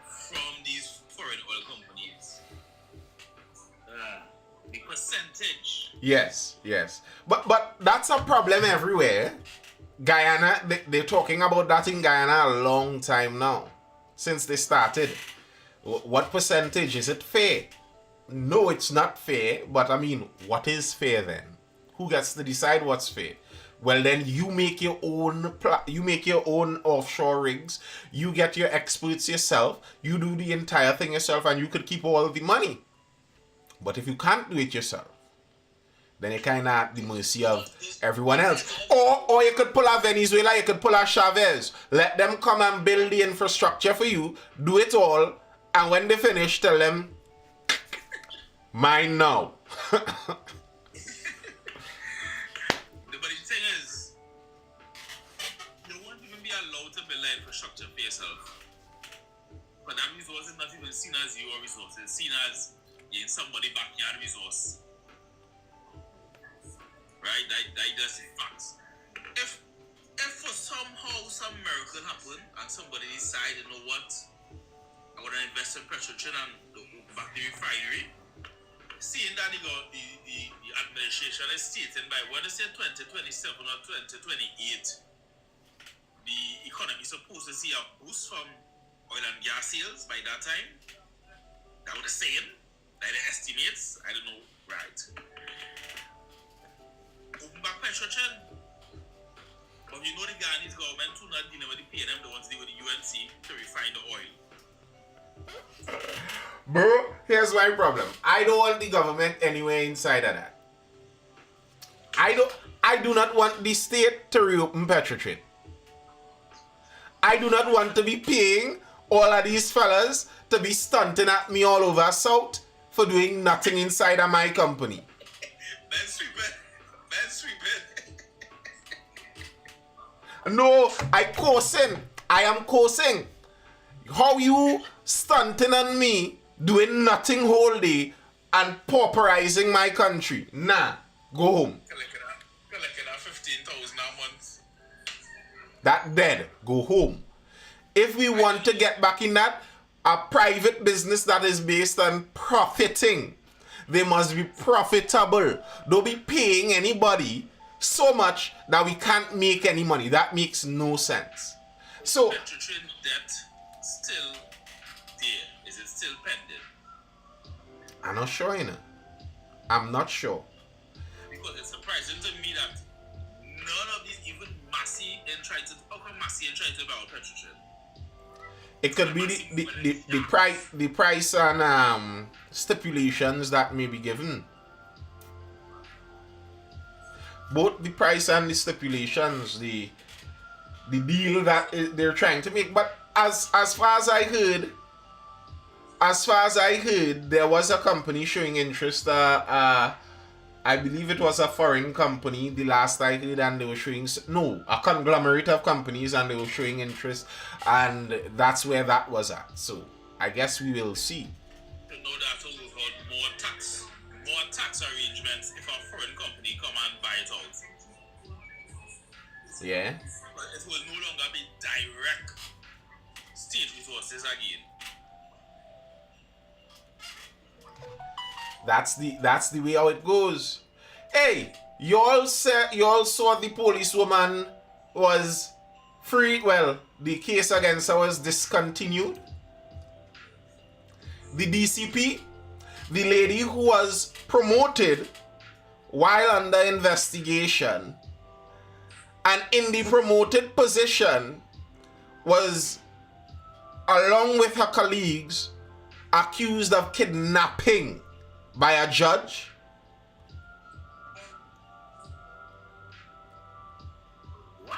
from these foreign oil companies. The percentage. Yes. But that's a problem everywhere. Guyana, they're talking about that in Guyana a long time now, since they started. What percentage? Is it fair? No, it's not fair. But I mean, what is fair then? Who gets to decide what's fair? Well, then you make your own offshore rigs. You get your experts yourself. You do the entire thing yourself, and you could keep all the money. But if you can't do it yourself, then you're kind of at the mercy of everyone else. Or you could pull a Venezuela, you could pull a Chavez. Let them come and build the infrastructure for you, do it all, and when they finish, tell them, mine now. But the thing is, you won't even be allowed to build the infrastructure for yourself. But that resource is not even seen as your resource, it's seen as in somebody's backyard resource. Right? That just facts. If for somehow some miracle happen and somebody decide, you know what, I want to invest in petrotrin and back the refinery, seeing that the administration is stating by when they say 2027 or 2028, the economy is supposed to see a boost from oil and gas sales by that time. That was the same. Like the estimates, I don't know, right? Open back petrotrin. But you know the Ghanaian government too not dealing with the pay them, they want to deal with the UNC to refine the oil. Bro, here's my problem. I don't want the government anywhere inside of that. I do not want the state to reopen petrotrin. I do not want to be paying all of these fellas to be stunting at me all over South for doing nothing inside of my company. Man sweeping. No, I am cursing. How you stunting on me, doing nothing whole day, and pauperizing my country? Nah, go home. Collecting that 15,000 a month. That dead. Go home. If we want to get back in that, a private business that is based on profiting. They must be profitable. Don't be paying anybody so much that we can't make any money. That makes no sense. So, Petrotrin debt still there? Is it still pending? I'm not sure, you know. I'm not sure. Because it's surprising to me that none of these, even Massey and tried to, how come Massey and tried to buy Petrotrin? It could be the price and stipulations that may be given. Both the price and the stipulations, the deal that they're trying to make. But as far as I heard, there was a company showing interest. I believe it was a foreign company, the last I heard, and they were showing, a conglomerate of companies, and they were showing interest, and that's where that was at. So I guess we will see. No doubt we've had more tax arrangements if a foreign company come and buy it out. Yeah. But it will no longer be direct state resources again. That's the way how it goes. Hey, you all saw the policewoman was free. Well, the case against her was discontinued. The DCP, the lady who was promoted while under investigation, and in the promoted position was, along with her colleagues, accused of kidnapping by a judge. What?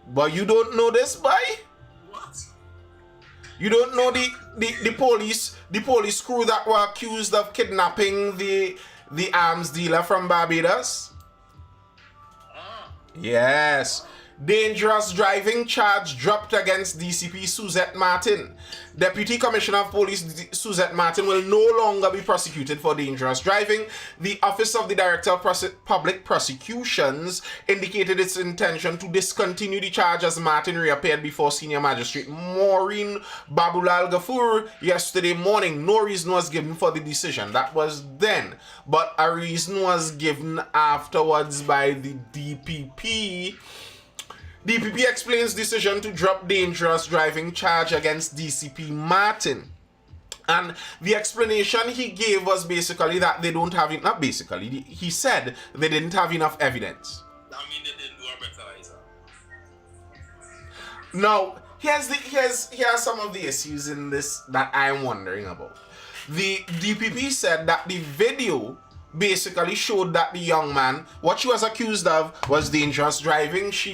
But you don't know this, boy? What? You don't know the police crew that were accused of kidnapping the arms dealer from Barbados? Yes. Dangerous driving charge dropped against DCP Suzette Martin. Deputy Commissioner of Police Suzette Martin will no longer be prosecuted for dangerous driving. The Office of the Director of Public Prosecutions indicated its intention to discontinue the charge as Martin reappeared before Senior Magistrate Maureen Babulal Ghafoor yesterday morning. No reason was given for the decision. That was then. But a reason was given afterwards by the DPP. DPP explains decision to drop dangerous driving charge against DCP Martin. And the explanation he gave was basically that they don't have enough, he said they didn't have enough evidence. That means they didn't do a breathalyzer. Now, here are some of the issues in this that I'm wondering about. The DPP said that the video basically showed that the young man, what she was accused of was dangerous driving. She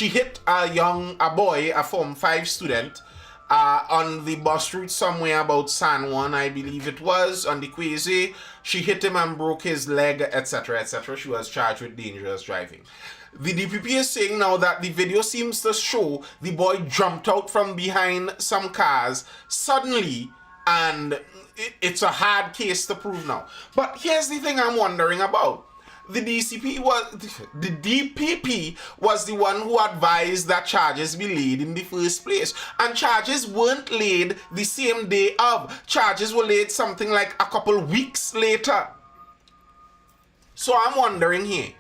hit a boy, a Form 5 student, on the bus route somewhere about San Juan, I believe it was, on the Quasi. She hit him and broke his leg, etc., etc. She was charged with dangerous driving. The DPP is saying now that the video seems to show the boy jumped out from behind some cars suddenly, and it's a hard case to prove now. But here's the thing I'm wondering about. The DPP was the one who advised that charges be laid in the first place. And charges weren't laid the same day of. Charges were laid something like a couple weeks later. So I'm wondering here,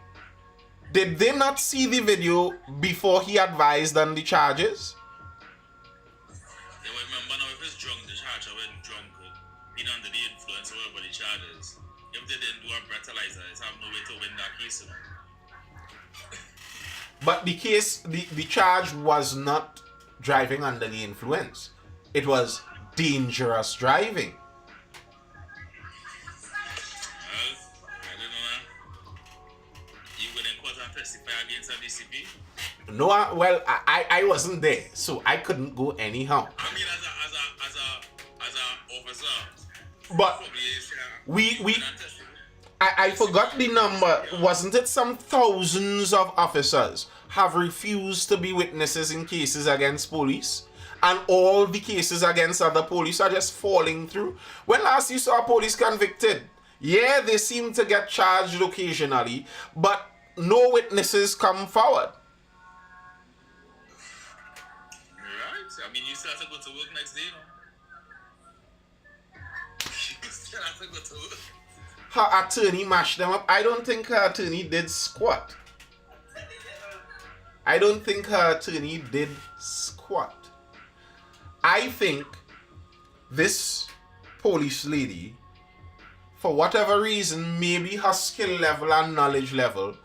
did they not see the video before he advised on the charges? They will remember now if it's drunk, the charge when drunk, being under the influence or whatever the charges. If they didn't do a breathalyzer, it's have no way to win that case. You know? But the charge was not driving under the influence. It was dangerous driving. Well, I don't know. You would in court and testify against a DCP? No, I wasn't there, so I couldn't go anyhow. I mean, as a officer. But I forgot the number. Wasn't it some thousands of officers have refused to be witnesses in cases against police? And all the cases against other police are just falling through. When last you saw a police convicted? Yeah, they seem to get charged occasionally, but no witnesses come forward. Right, I mean, you still have to go to work next day, you know? You still have to go to work. Her attorney mashed them up. I don't think her attorney did squat. I don't think her attorney did squat. I think this police lady, for whatever reason, maybe her skill level and knowledge level,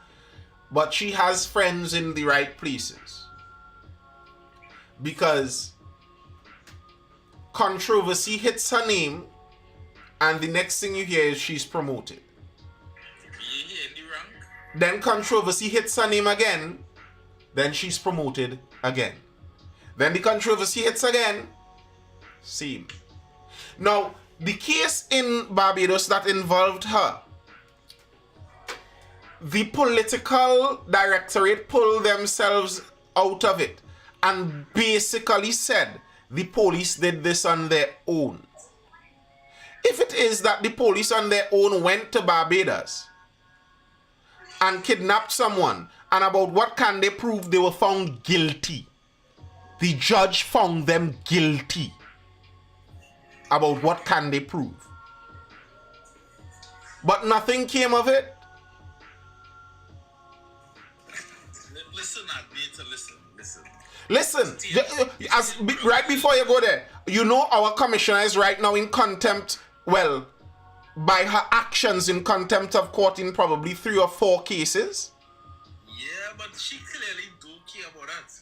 but she has friends in the right places. Because controversy hits her name, and the next thing you hear is she's promoted. Then controversy hits her name again, then she's promoted again. Then the controversy hits again, same. Now, the case in Barbados that involved her, the political directorate pulled themselves out of it and basically said the police did this on their own. If it is that the police on their own went to Barbados and kidnapped someone, and about what can they prove, they were found guilty. The judge found them guilty. About what can they prove? But nothing came of it. Listen, I need to listen. Listen, right before you go there, you know our commissioner is right now in contempt, well, by her actions in contempt of court in probably 3 or 4 cases. Yeah, but she clearly don't care about that.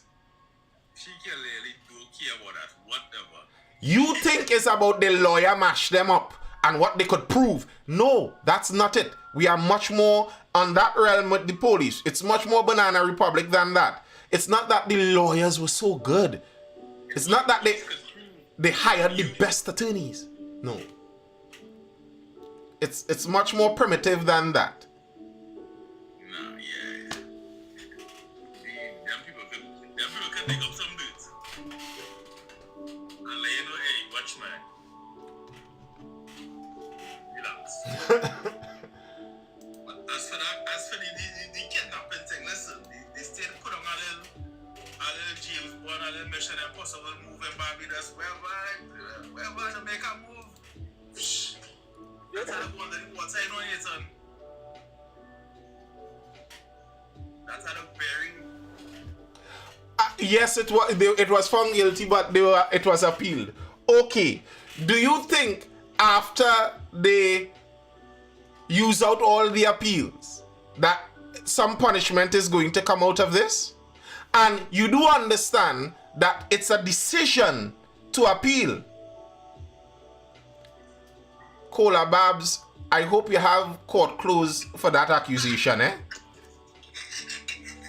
Whatever. You think it's about the lawyer mash them up and what they could prove. No, that's not it. We are much more on that realm with the police. It's much more Banana Republic than that. It's not that the lawyers were so good. It's not that they hired the best attorneys. No. It's much more primitive than that. Nah, yeah. Them people could dig up some dudes. And let you know, hey, watch man. Relax. But as for the kidnapping thing, listen, the state put on a little James Bond, a little Mission Impossible move in Barbados, wherever to make a move. That's how the one that what's I know it on. That's how the bearing. Yes, it was found guilty, but it was appealed. Okay, do you think after they use out all the appeals that some punishment is going to come out of this? And you do understand that it's a decision to appeal. Cola Babs, I hope you have court closed for that accusation, eh?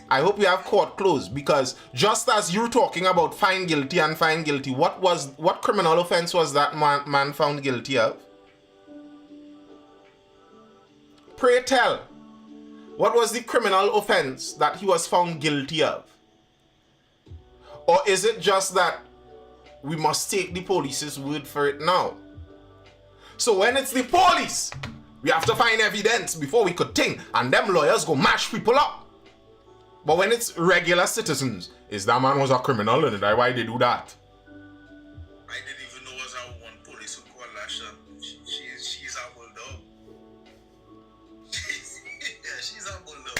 I hope you have court closed, because just as you're talking about find guilty, what criminal offense was that man found guilty of? Pray tell, what was the criminal offense that he was found guilty of? Or is it just that we must take the police's word for it now? So when it's the police, we have to find evidence before we could think, and them lawyers go mash people up. But when it's regular citizens, is that man was a criminal and why they do that? I didn't even know was our one police who called Lasha. She's a bulldog. She's a bulldog.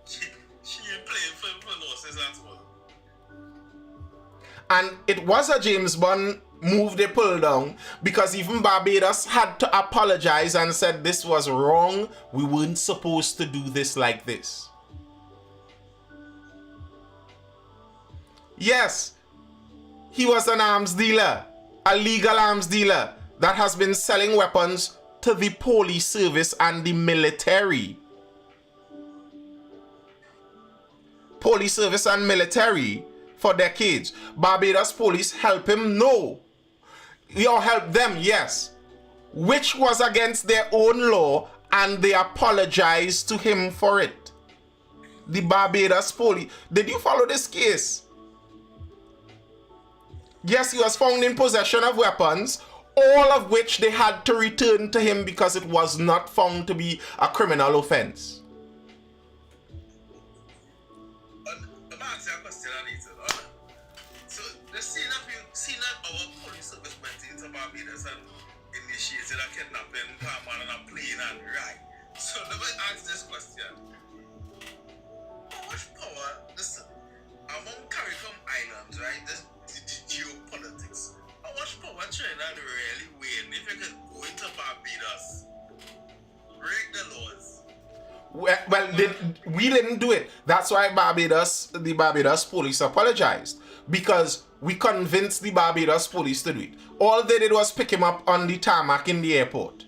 She ain't playing for losses at all. And it was a James Bond move they pulled down, because even Barbados had to apologize and said this was wrong. We weren't supposed to do this like this. Yes, he was an arms dealer, a legal arms dealer that has been selling weapons to the police service and the military. Police service and military for decades. Barbados police help him? No. Or help them? Yes. Which was against their own law, and they apologized to him for it. The Barbados police. Did you follow this case? Yes, he was found in possession of weapons, all of which they had to return to him because it was not found to be a criminal offense. So the scene of you Barbados and initiated a kidnapping for a man on a plane and right. So let me ask this question. How much power, listen, among CARICOM Islands, right, the geopolitics, how much power Trinidad really win if you could go into Barbados, break the laws? Well, we didn't do it. That's why the Barbados police apologized. Because we convinced the Barbados police to do it. All they did was pick him up on the tarmac in the airport.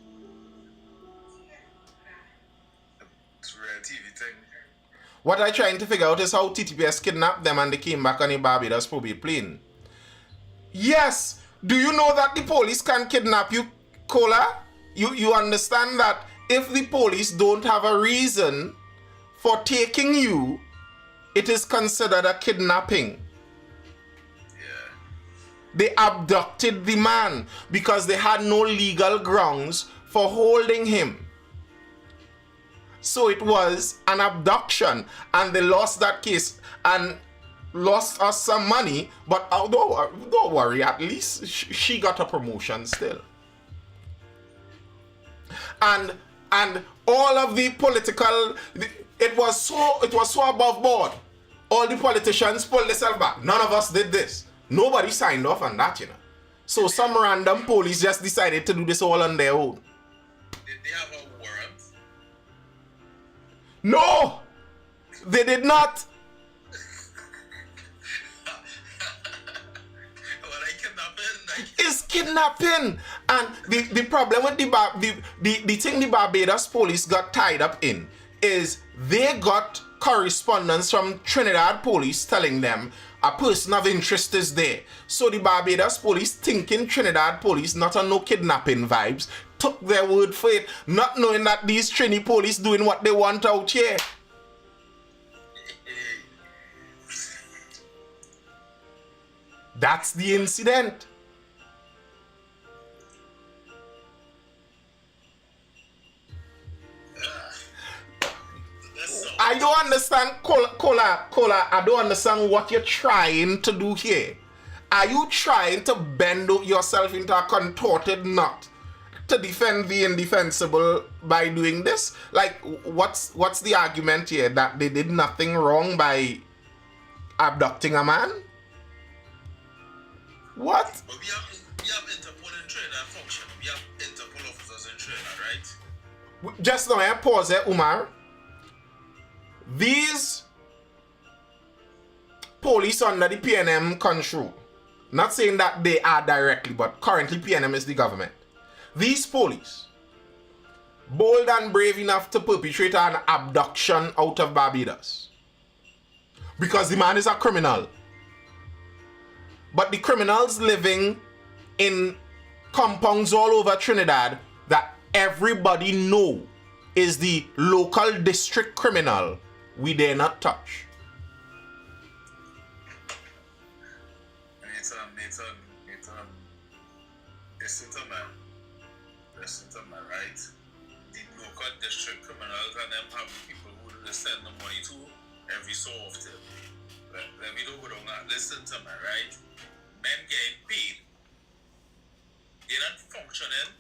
It's a real TV thing. What I'm trying to figure out is how TTPS kidnapped them and they came back on a Barbados probate plane. Yes! Do you know that the police can kidnap you, Kola? You understand that if the police don't have a reason for taking you, it is considered a kidnapping. They abducted the man because they had no legal grounds for holding him. So it was an abduction and they lost that case and lost us some money. But don't worry, at least she got a promotion still. And all of the political, it was so above board. All the politicians pulled themselves back. None of us did this. Nobody signed off on that, So some random police just decided to do this all on their own. Did they have a warrant? No! They did not. It's kidnapping. And the problem with the thing the Barbados police got tied up in is they got correspondence from Trinidad police telling them a person of interest is there. So the Barbados police, thinking Trinidad police not on no kidnapping vibes, took their word for it, not knowing that these Trini police doing what they want out here. That's the incident. I don't understand, Kola, I don't understand what you're trying to do here. Are you trying to bend yourself into a contorted knot to defend the indefensible by doing this? Like, what's the argument here? That they did nothing wrong by abducting a man? What? But we have Interpol in Trinidad function. We have Interpol officers in Trinidad, right? Just now, pause there, Umar. These police under the PNM control, not saying that they are directly, but currently PNM is the government. These police, bold and brave enough to perpetrate an abduction out of Barbados. Because the man is a criminal. But the criminals living in compounds all over Trinidad that everybody know is the local district criminal, we dare not touch. Nathan, listen to me, right? The local district criminals and them have the people who they send the money to every so often. Let me know what I'm not. Listen to me, right? Men getting paid. They're not functioning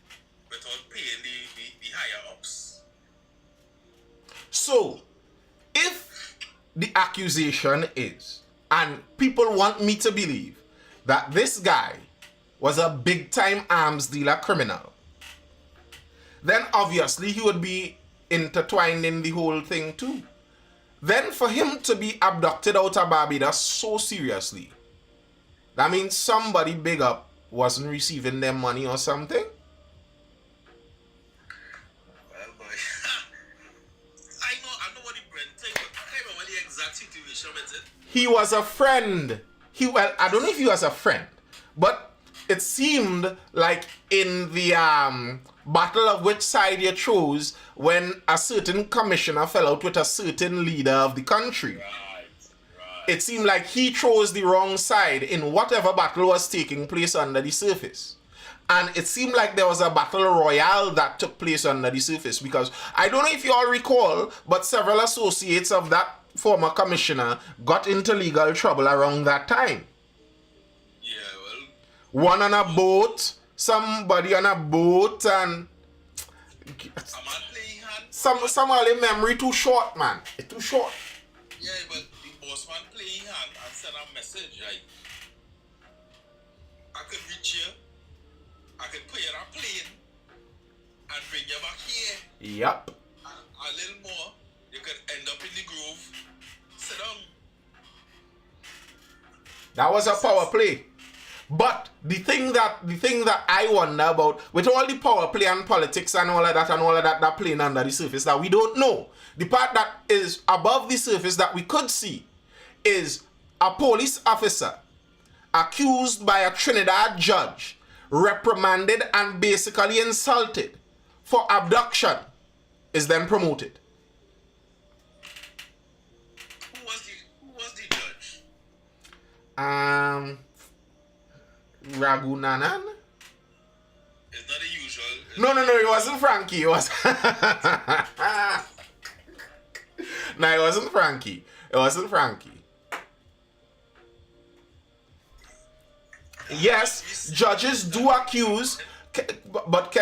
without paying the higher ups. So, if the accusation is, and people want me to believe, that this guy was a big-time arms dealer criminal, then obviously he would be intertwined in the whole thing too. Then for him to be abducted out of Barbados so seriously, that means somebody big up wasn't receiving their money or something. Well, boy, I know what the Brent thing, but I can't remember the exact situation with it. He was a friend. Well, I don't know if he was a friend, but it seemed like in the battle of which side you chose when a certain commissioner fell out with a certain leader of the country. Right. It seemed like he chose the wrong side in whatever battle was taking place under the surface. And it seemed like there was a battle royale that took place under the surface, because I don't know if you all recall, but several associates of that former commissioner got into legal trouble around that time. Yeah, well. One on a boat somebody on a boat and A man playing hand. some of the memory too short, man. It's too short. Yeah, but the boss man playing hand and send a message like, I could reach you, I could put you on a plane and bring you back here. Yep. A little more, you could end up in the grove. Sit down. That was a power play. But the thing that I wonder about, with all the power play and politics and all of that playing under the surface that we don't know, the part that is above the surface that we could see is a police officer accused by a Trinidad judge, reprimanded and basically insulted for abduction, is then promoted. Who was the judge? Ragunanan? It's not the usual. No, it wasn't Frankie. It was no, it wasn't Frankie. It wasn't Frankie. Yes, judges do accuse, but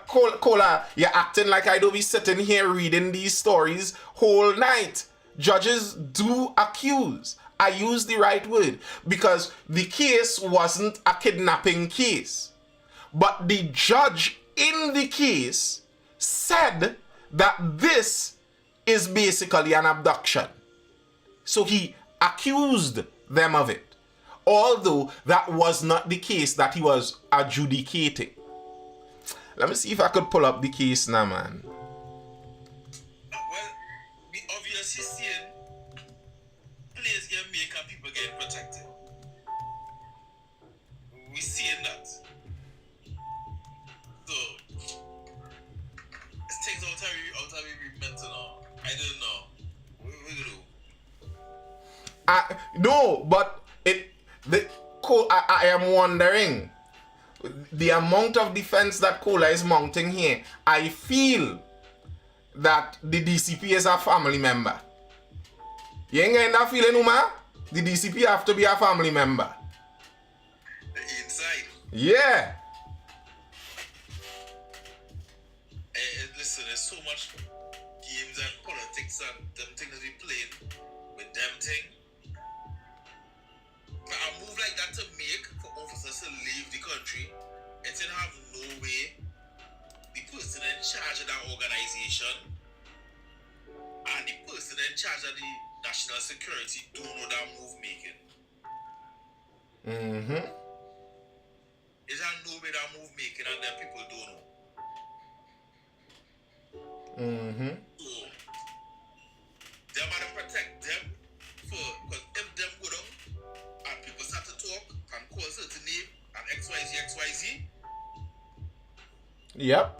Kola, you're acting like I don't be sitting here reading these stories whole night. Judges do accuse. I use the right word because the case wasn't a kidnapping case. But the judge in the case said that this is basically an abduction. So he accused them of it. Although that was not the case that he was adjudicating. Let me see if I could pull up the case now, man. Well, we obviously seeing players get make and people get protected. We seeing that. So it's things out of every mental now. I don't know. What we do? No, but I am wondering the amount of defense that Kola is mounting here. I feel that the DCP is a family member. You ain't getting that feeling, Uma? The DCP have to be a family member. The inside. Yeah. Listen, there's so much games and politics and them things we playing with them thing. For a move like that to make for officers to leave the country, it didn't have no way the person in charge of that organization and the person in charge of the national security don't know that move making. Mm-hmm. It's a no way that move making and then people don't know. Mm-hmm. So, them are to protect them because if them go down and people start to talk and call certain name and XYZ, Yep.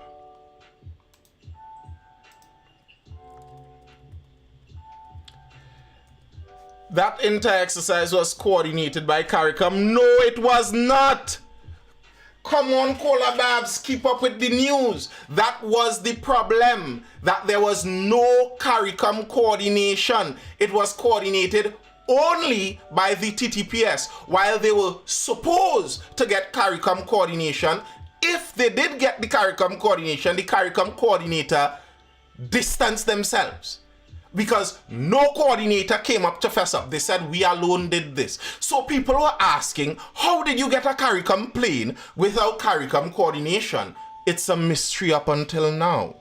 That entire exercise was coordinated by CARICOM. No, it was not. Come on, Kola Babs, keep up with the news. That was the problem, that there was no CARICOM coordination. It was coordinated only by the TTPS, while they were supposed to get CARICOM coordination. If they did get the CARICOM coordination, the CARICOM coordinator distanced themselves. Because no coordinator came up to fess up. They said, we alone did this. So people were asking, how did you get a CARICOM plane without CARICOM coordination? It's a mystery up until now.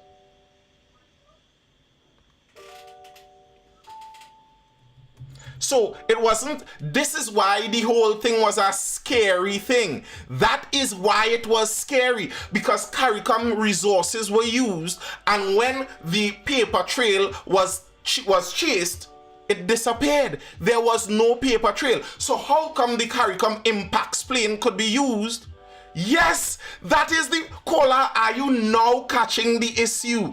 So it wasn't, this is why the whole thing was a scary thing. That is why it was scary, because CARICOM resources were used, and when the paper trail was chased, it disappeared. There was no paper trail. So how come the CARICOM impacts plane could be used? Yes, that is the... Kola, are you now catching the issue?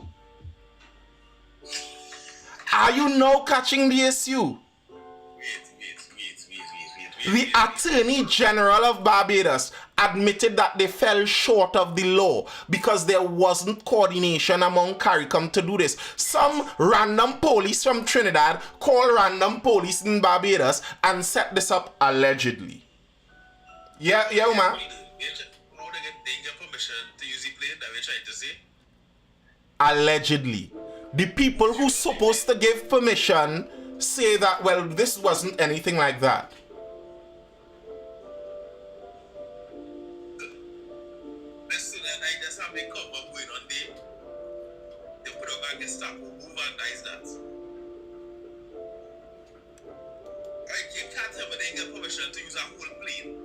Are you now catching the issue? The Attorney General of Barbados admitted that they fell short of the law because there wasn't coordination among CARICOM to do this. Some random police from Trinidad called random police in Barbados and set this up allegedly. Yeah, man. how they get permission to use the plane? That we're trying to say? Allegedly. The people who's supposed to give permission say that, well, this wasn't anything like that. Listen, and I just have a cover going on there. They put up a Gestapo who vandalized that. Right, you can't tell me they get permission to use a whole plane.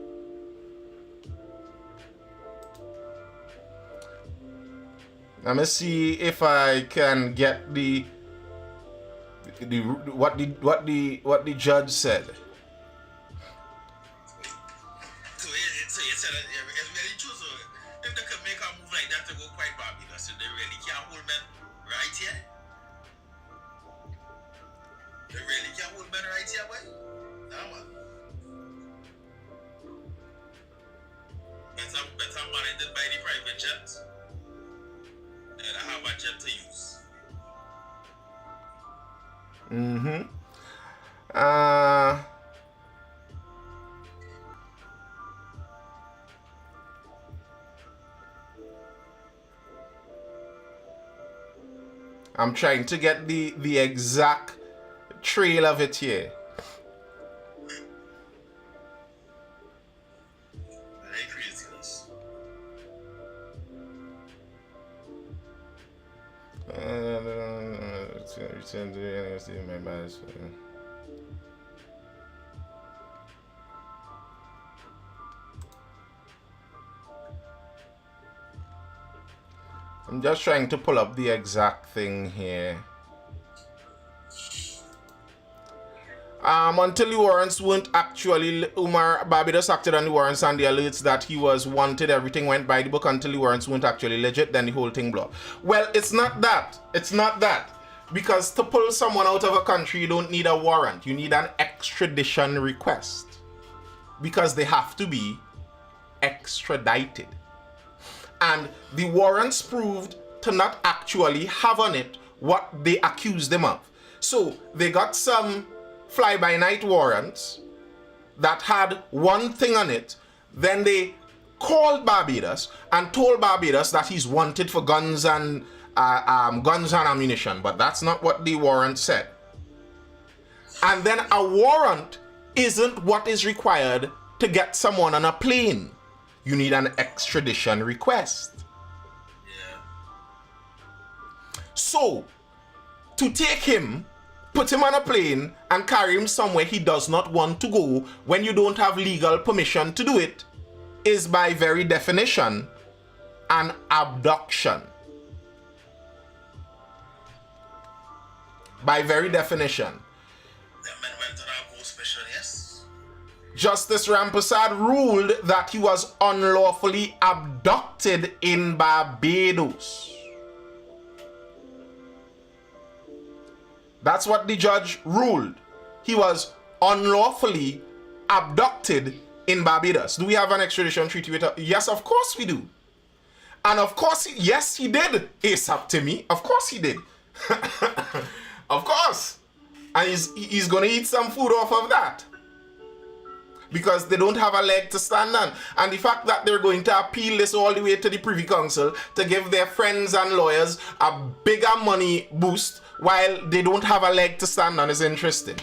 Let me see if I can get what the judge said. So you said that it's really true. So if they can make a move like that to go quite Barbados, so they really can't hold men right here. They really can't hold men right here, boy. Nah, man. Better managed by the private jet. And I have a jet to use. I'm trying to get the exact trail of it here. Very craziness. Return to the university of my best. I'm just trying to pull up the exact thing here. Until the warrants weren't actually, Barbados acted on the warrants and the alerts that he was wanted, everything went by the book until the warrants weren't actually legit, then the whole thing blew up. Well, it's not that. It's not that. Because to pull someone out of a country, you don't need a warrant. You need an extradition request. Because they have to be extradited. And the warrants proved to not actually have on it what they accused them of. So they got some fly-by-night warrants that had one thing on it. Then they called Barbados and told Barbados that he's wanted for guns and ammunition, but that's not what the warrant said. And then a warrant isn't what is required to get someone on a plane. You need an extradition request. Yeah. So, to take him, put him on a plane, and carry him somewhere he does not want to go when you don't have legal permission to do it is by very definition an abduction. By very definition. That man went on our post mission, yes? Justice Rampersad ruled that he was unlawfully abducted in Barbados. That's what the judge ruled. He was unlawfully abducted in Barbados. Do we have an extradition treaty with her? Yes, of course we do. And of course, yes, he did. ASAP Timmy. Of course he did. Of course. And he's going to eat some food off of that. Because they don't have a leg to stand on. And the fact that they're going to appeal this all the way to the Privy Council to give their friends and lawyers a bigger money boost while they don't have a leg to stand on is interesting.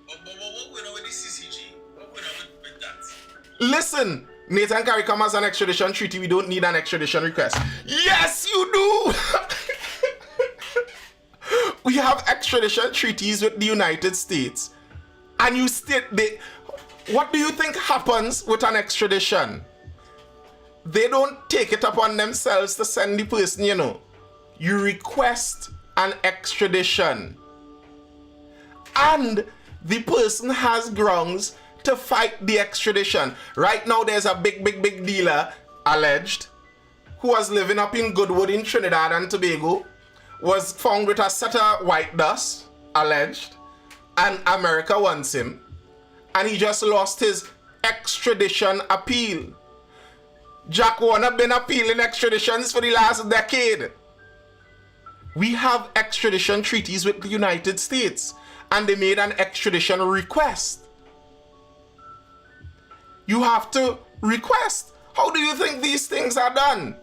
But what going on with the CCG? What going on with that? Listen, Nathan CARICOM has an extradition treaty. We don't need an extradition request. Yes, you do! We have extradition treaties with the United States. And you state what do you think happens with an extradition? They don't take it upon themselves to send the person, you know. You request an extradition. And the person has grounds to fight the extradition. Right now, there's a big dealer, alleged, who was living up in Goodwood in Trinidad and Tobago, was found with a set of white dust, alleged, and America wants him, and he just lost his extradition appeal. Jack Warner been appealing extraditions for the last decade. We have extradition treaties with the United States, and they made an extradition request. You have to request. How do you think these things are done?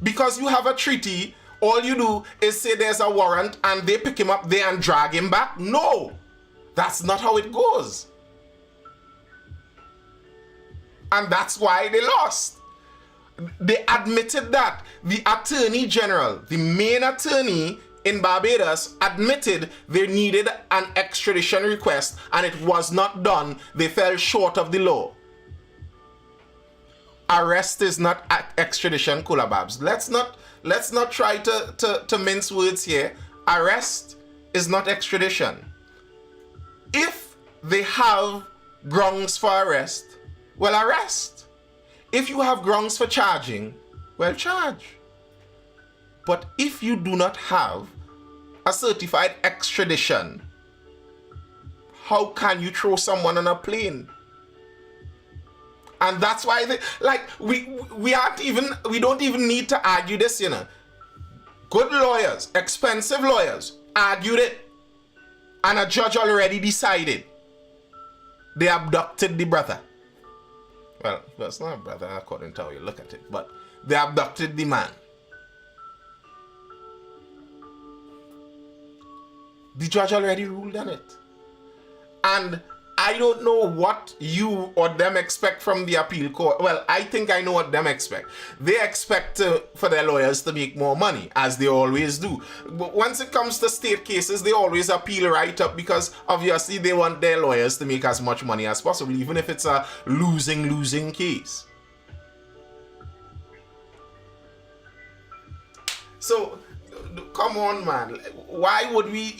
Because you have a treaty, all you do is say there's a warrant and they pick him up there and drag him back? No, that's not how it goes. And that's why they lost. They admitted that. The Attorney General, the main attorney in Barbados, admitted they needed an extradition request and it was not done. They fell short of the law. Arrest is not extradition, Kulababs. Let's not try to mince words here. Arrest is not extradition. If they have grounds for arrest, well, arrest. If you have grounds for charging, well, charge. But if you do not have a certified extradition, how can you throw someone on a plane? And that's why we don't even need to argue this, you know. Good lawyers, expensive lawyers, argued it. And a judge already decided they abducted the brother. Well, that's not a brother according to how you look at it, but they abducted the man. The judge already ruled on it. And I don't know what you or them expect from the appeal court. Well, I think I know what them expect. They expect for their lawyers to make more money, as they always do. But once it comes to state cases, they always appeal right up because obviously they want their lawyers to make as much money as possible, even if it's a losing case. So, come on, man. Why would we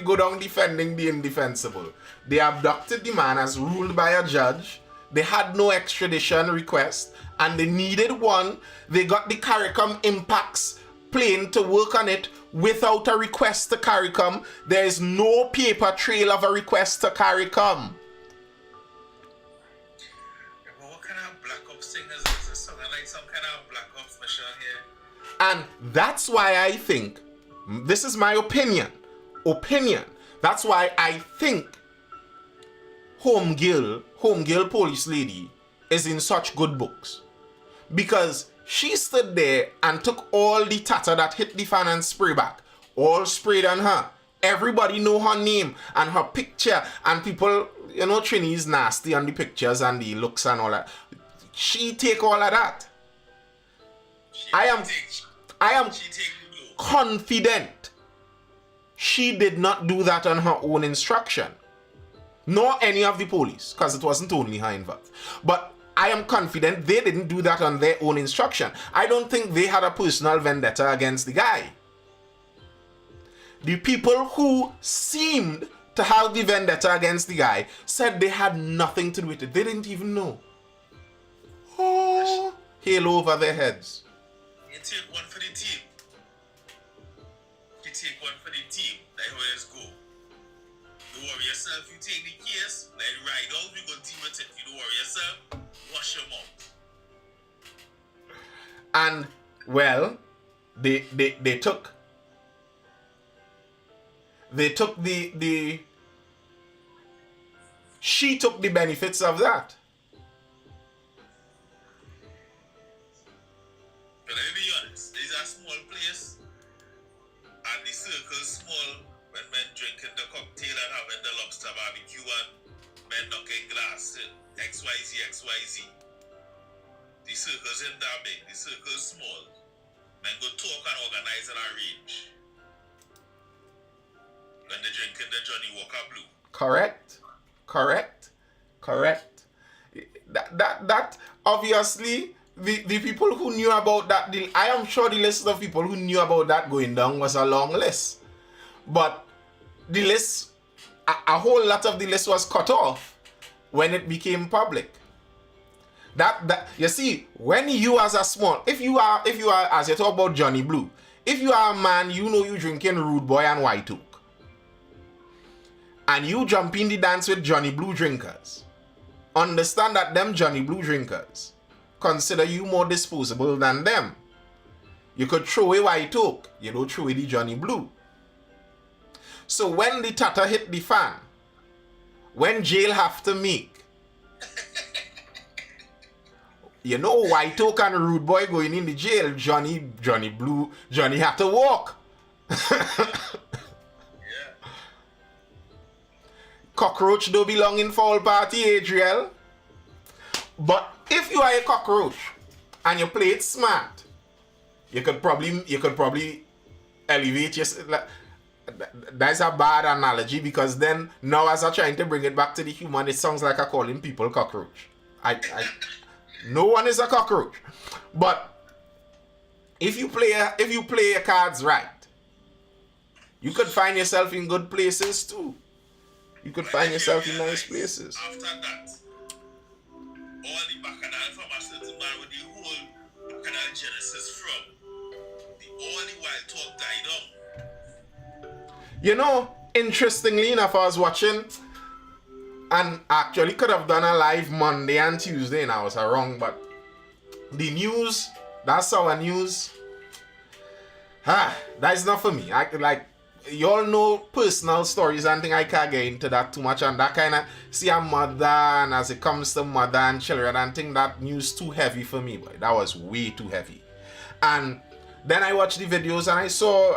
go down defending the indefensible? They abducted the man as ruled by a judge. They had no extradition request and they needed one. They got the CARICOM Impacts plane to work on it without a request to CARICOM. There is no paper trail of a request to CARICOM. What kind of black ops thing is this? Is something like some kind of black ops mission here? And that's why I think, this is my opinion, that's why I think Homegirl Police Lady is in such good books. Because she stood there and took all the tatter that hit the fan and spray back, all sprayed on her. Everybody know her name and her picture, and people, you know, Trini is nasty on the pictures and the looks and all that. She take all of that. I am confident she did not do that on her own instruction, nor any of the police, because it wasn't only her involved. But I am confident they didn't do that on their own instruction. I don't think they had a personal vendetta against the guy. The people who seemed to have the vendetta against the guy said they had nothing to do with it. They didn't even know. Oh, halo over their heads. You take one for the team. You take one for the team. That's how it go. You worry yourself, you take the case, let it ride out, we go deal with it. You don't worry yourself, wash your mouth. And, well, they took she took the benefits of that. But let me be honest, it's a small place, and the circle small when men drinking the cocktail and having the lobster barbecue and men knocking glass, XYZ. The circle's in that big, the circle's small. Men go talk and organize and arrange. When they drinking the Johnny Walker Blue. Correct. That obviously the people who knew about that, I am sure the list of people who knew about that going down was a long list. But the list, a whole lot of the list was cut off when it became public. That you see, when you as a small, if you are as you talk about Johnny Blue, if you are a man, you know you drinking Rude Boy and White Oak, and you jump in the dance with Johnny Blue drinkers, understand that them Johnny Blue drinkers consider you more disposable than them. You could throw away White Oak, you don't throw away the Johnny Blue. So when the tatter hit the fan, when jail have to make, You know, White Oak and Rude Boy going in the jail. Johnny had to walk. Yeah. Cockroach don't belong in foul party, Adriel. But if you are a cockroach and you play it smart, you could probably elevate your. That's a bad analogy because then now as I'm trying to bring it back to the human, it sounds like I'm calling people cockroach. No one is a cockroach. But if you play your cards right, you could find yourself in good places too. You could find yourself in nice places. After that, all the bacchanal from a certain man with the whole bacchanal genesis from all the wild talk died out. You know, interestingly enough, I was watching and actually could have done a live Monday and Tuesday and I was wrong, but the news, that's our news. That's not for me. You all know personal stories and think I can't get into that too much and that kind of see a mother and as it comes to mother and children and think that news too heavy for me, boy. That was way too heavy. And then I watched the videos and I saw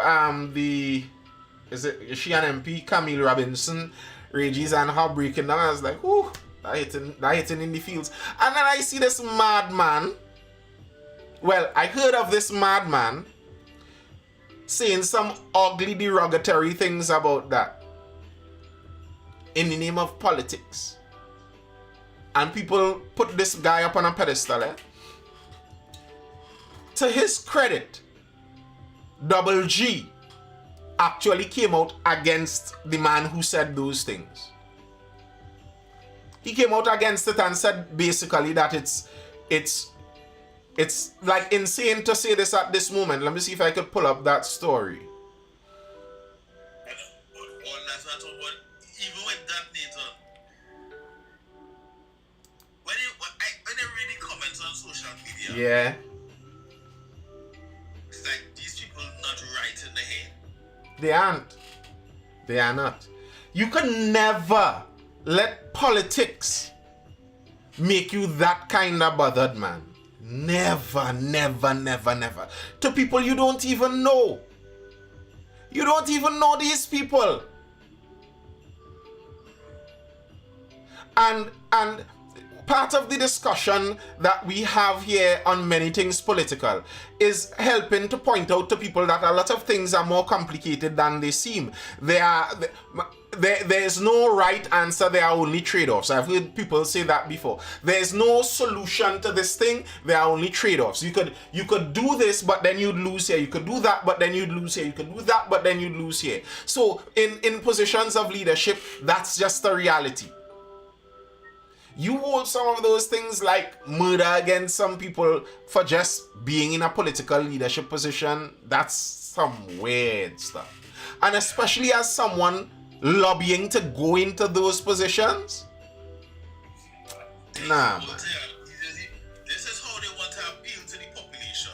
she an MP Camille Robinson rages and her breaking down. I was like, ooh, that hitting in the fields. And then I see this madman. Well, I heard of this madman saying some ugly derogatory things about that in the name of politics. And people put this guy up on a pedestal. To his credit, Double G actually came out against the man who said those things. He came out against it and said basically that it's like insane to say this at this moment. Let me see if I could pull up that story. Even with that, Nathan, when I read the comments on social media, Yeah. it's like these people not right in the head. They aren't. They are not. You can never let politics make you that kind of bothered, man. Never, never, never, never. To people you don't even know. You don't even know these people. And part of the discussion that we have here on many things political is helping to point out to people that a lot of things are more complicated than they seem. There's no right answer, there are only trade-offs. I've heard people say that before. There's no solution to this thing, there are only trade-offs. You could do this, but then you'd lose here. You could do that, but then you'd lose here. You could do that, but then you'd lose here. So in positions of leadership, that's just a reality. You hold some of those things like murder against some people for just being in a political leadership position. That's some weird stuff. And especially as someone lobbying to go into those positions. Nah, man. This is how they want to appeal to the population.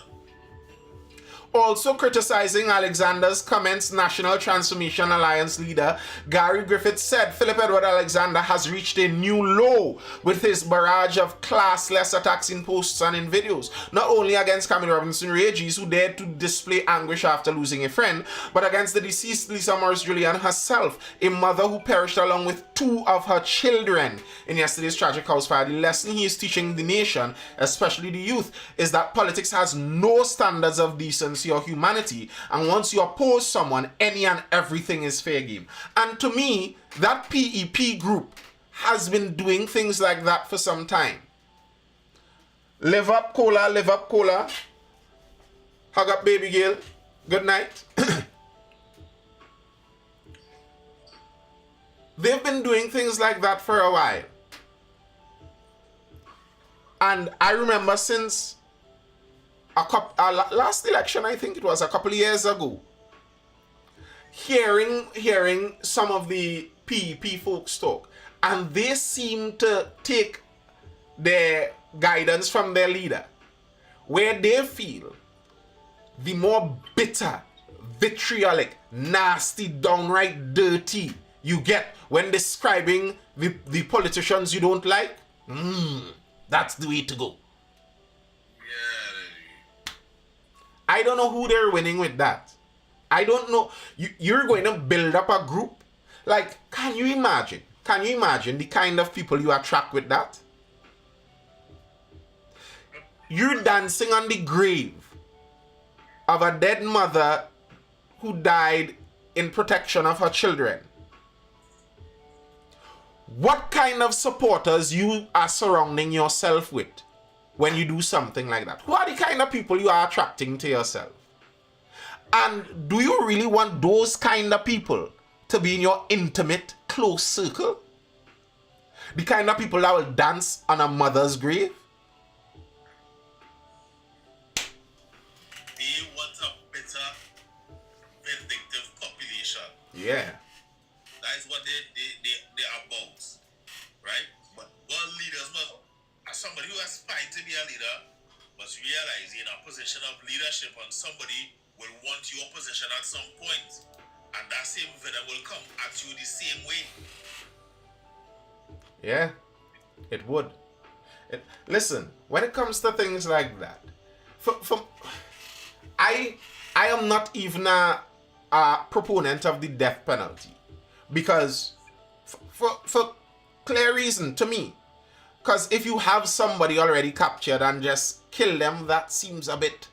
Also criticizing Alexander's comments, National Transformation Alliance leader Gary Griffiths said Philip Edward Alexander has reached a new low with his barrage of classless attacks in posts and in videos, not only against Camille Robinson Regis, who dared to display anguish after losing a friend, but against the deceased Lisa Morris Julian herself, a mother who perished along with 2 of her children in yesterday's tragic house fire. The lesson he is teaching the nation, especially the youth, is that politics has no standards of decency or humanity, and once you oppose someone, any and everything is fair game. And to me, that PEP group has been doing things like that for some time. Live up, cola, live up, cola. Hug up, baby girl. Good night. They've been doing things like that for a while. And I remember since last election, I think it was a couple of years ago, hearing some of the PEP folks talk, and they seem to take their guidance from their leader, where they feel the more bitter, vitriolic, nasty, downright dirty you get when describing the politicians you don't like, that's the way to go. I don't know who they're winning with that. I don't know. You're going to build up a group. Like, can you imagine? Can you imagine the kind of people you attract with that? You're dancing on the grave of a dead mother who died in protection of her children. What kind of supporters you are surrounding yourself with when you do something like that? Who are the kind of people you are attracting to yourself? And do you really want those kind of people to be in your intimate, close circle? The kind of people that will dance on a mother's grave? They want a better, vindictive population. Yeah. That is what they're about, right? But what leaders must, as somebody who aspires to be a leader, must realize you're in a position of leadership and somebody will want your position at some point. And that same venom will come at you the same way. Yeah, it would. Listen, when it comes to things like that, I am not even a proponent of the death penalty. Because, for clear reason to me, because if you have somebody already captured and just kill them, that seems a bit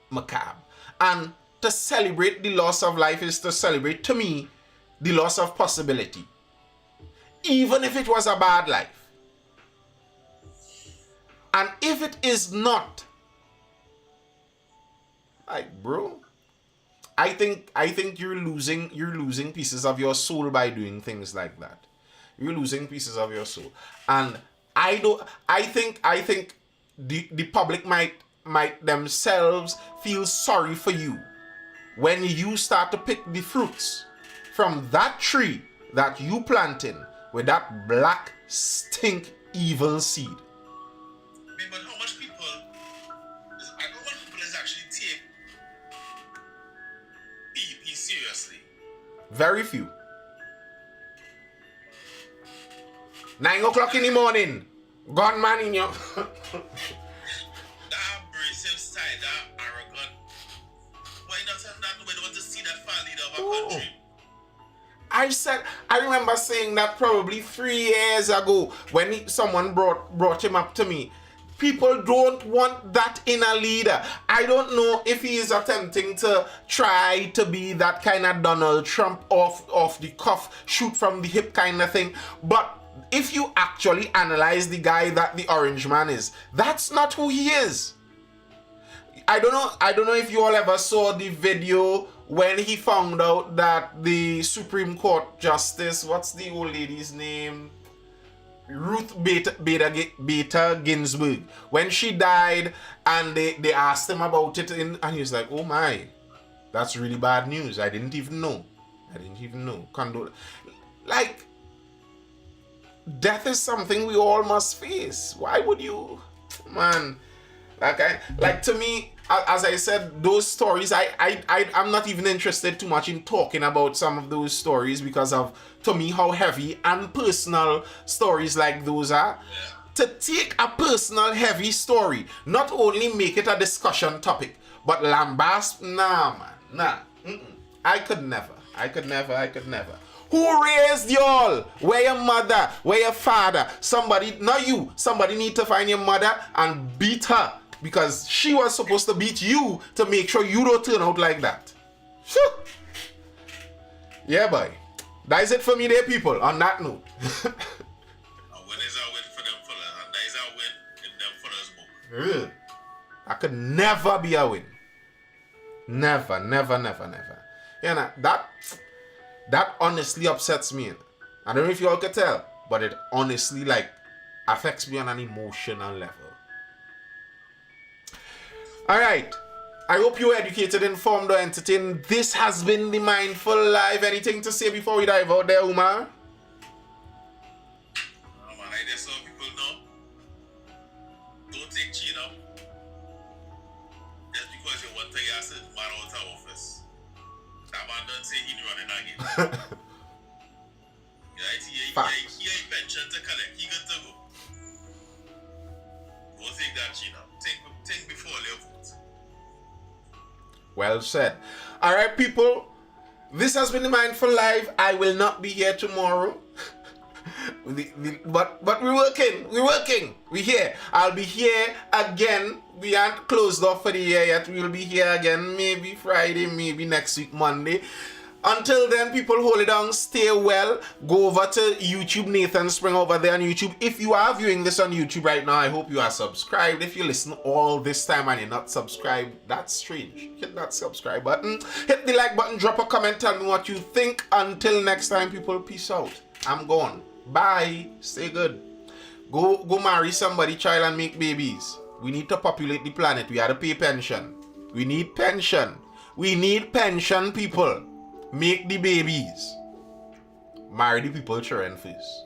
macabre. And to celebrate the loss of life is to celebrate, to me, the loss of possibility. Even if it was a bad life. And if it is not, like, bro, I think you're losing pieces of your soul by doing things like that. You're losing pieces of your soul. And I think the public might themselves feel sorry for you when you start to pick the fruits from that tree that you planted with that black stink evil seed. But how much people, I don't want people to actually take PEP seriously. Very few. 9 o'clock in the morning, gunman in your... That abrasive style, that arrogant. Why not have that? Nobody want to see that fall leader of a country. I remember saying that probably 3 years ago when someone brought him up to me. People don't want that in a leader. I don't know if he is attempting to try to be that kind of Donald Trump off the cuff, shoot from the hip kind of thing. But if you actually analyze the guy that the orange man is, that's not who he is. I don't know if you all ever saw the video when he found out that the Supreme Court Justice, what's the old lady's name? Ruth Bader Ginsburg. When she died and they asked him about it and he was like, oh my, that's really bad news. I didn't even know. Like, death is something we all must face. Why would you, man? Like to me, as I said, those stories, I'm not even interested too much in talking about some of those stories because of, to me, how heavy and personal stories like those are. To take a personal, heavy story, not only make it a discussion topic, but lambast, nah, man, nah. I could never. Who raised y'all? Where your mother? Where your father? Somebody, not you, somebody need to find your mother and beat her. Because she was supposed to beat you to make sure you don't turn out like that. Sure. Yeah, boy. That is it for me there, people, on that note. A win is a win for them fellas, and that is a win in them fellas' book. I could never be a win. Never. You know, that honestly upsets me. I don't know if you all can tell, but it honestly, like, affects me on an emotional level. Alright, I hope you were educated, informed, or entertained. This has been the Mindful Live. Anything to say before we dive out there, Umar? Man, I just saw people know. Don't take cheat up. Just because you want to get a certain man out of office. That man don't say he's running again. Right? He ain't pension to collect. He got to go. Don't take that cheat up. Think before you vote. Well said. All right, people. This has been the Mindful Live. I will not be here tomorrow. But we're working. We're here. I'll be here again. We aren't closed off for the year yet. We'll be here again maybe Friday, maybe next week, Monday. Until then, people, hold it down, stay well. Go over to YouTube, Nathan Spring over there on YouTube. If you are viewing this on YouTube right now, I hope you are subscribed. If you listen all this time and you're not subscribed, that's strange. Hit that subscribe button. Hit the like button, drop a comment, tell me what you think. Until next time, people, peace out. I'm gone. Bye. Stay good. Go marry somebody, child, and make babies. We need to populate the planet. We have to pay pension. We need pension. We need pension, people. Make the babies. Marry the people children first.